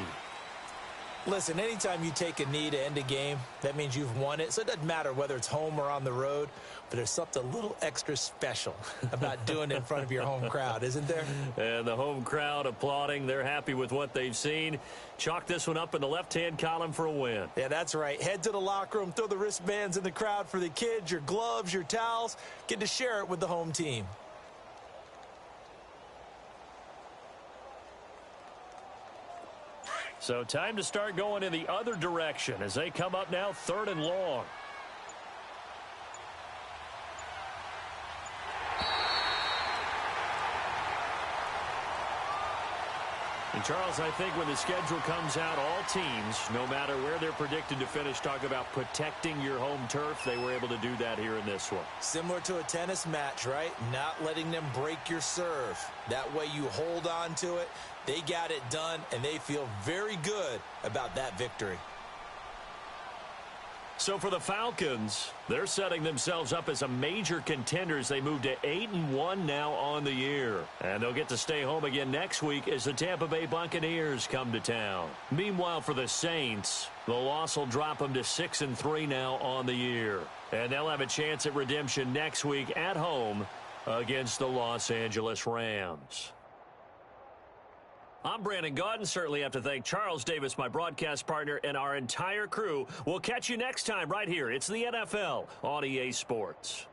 Listen, anytime you take a knee to end a game, that means you've won it. So it doesn't matter whether it's home or on the road, but there's something a little extra special about doing it in front of your home crowd, isn't there? And the home crowd applauding. They're happy with what they've seen. Chalk this one up in the left-hand column for a win. Yeah, that's right. Head to the locker room, throw the wristbands in the crowd for the kids, your gloves, your towels. Get to share it with the home team. So time to start going in the other direction as they come up now 3rd and long. And Charles, I think when the schedule comes out, all teams, no matter where they're predicted to finish, talk about protecting your home turf. They were able to do that here in this one. Similar to a tennis match, right? Not letting them break your serve. That way you hold on to it. They got it done, and they feel very good about that victory. So for the Falcons, they're setting themselves up as a major contender as they move to 8-1 now on the year. And they'll get to stay home again next week as the Tampa Bay Buccaneers come to town. Meanwhile, for the Saints, the loss will drop them to 6-3 now on the year. And they'll have a chance at redemption next week at home against the Los Angeles Rams. I'm Brandon Gaudin. Certainly have to thank Charles Davis, my broadcast partner, and our entire crew. We'll catch you next time right here. It's the NFL on EA Sports.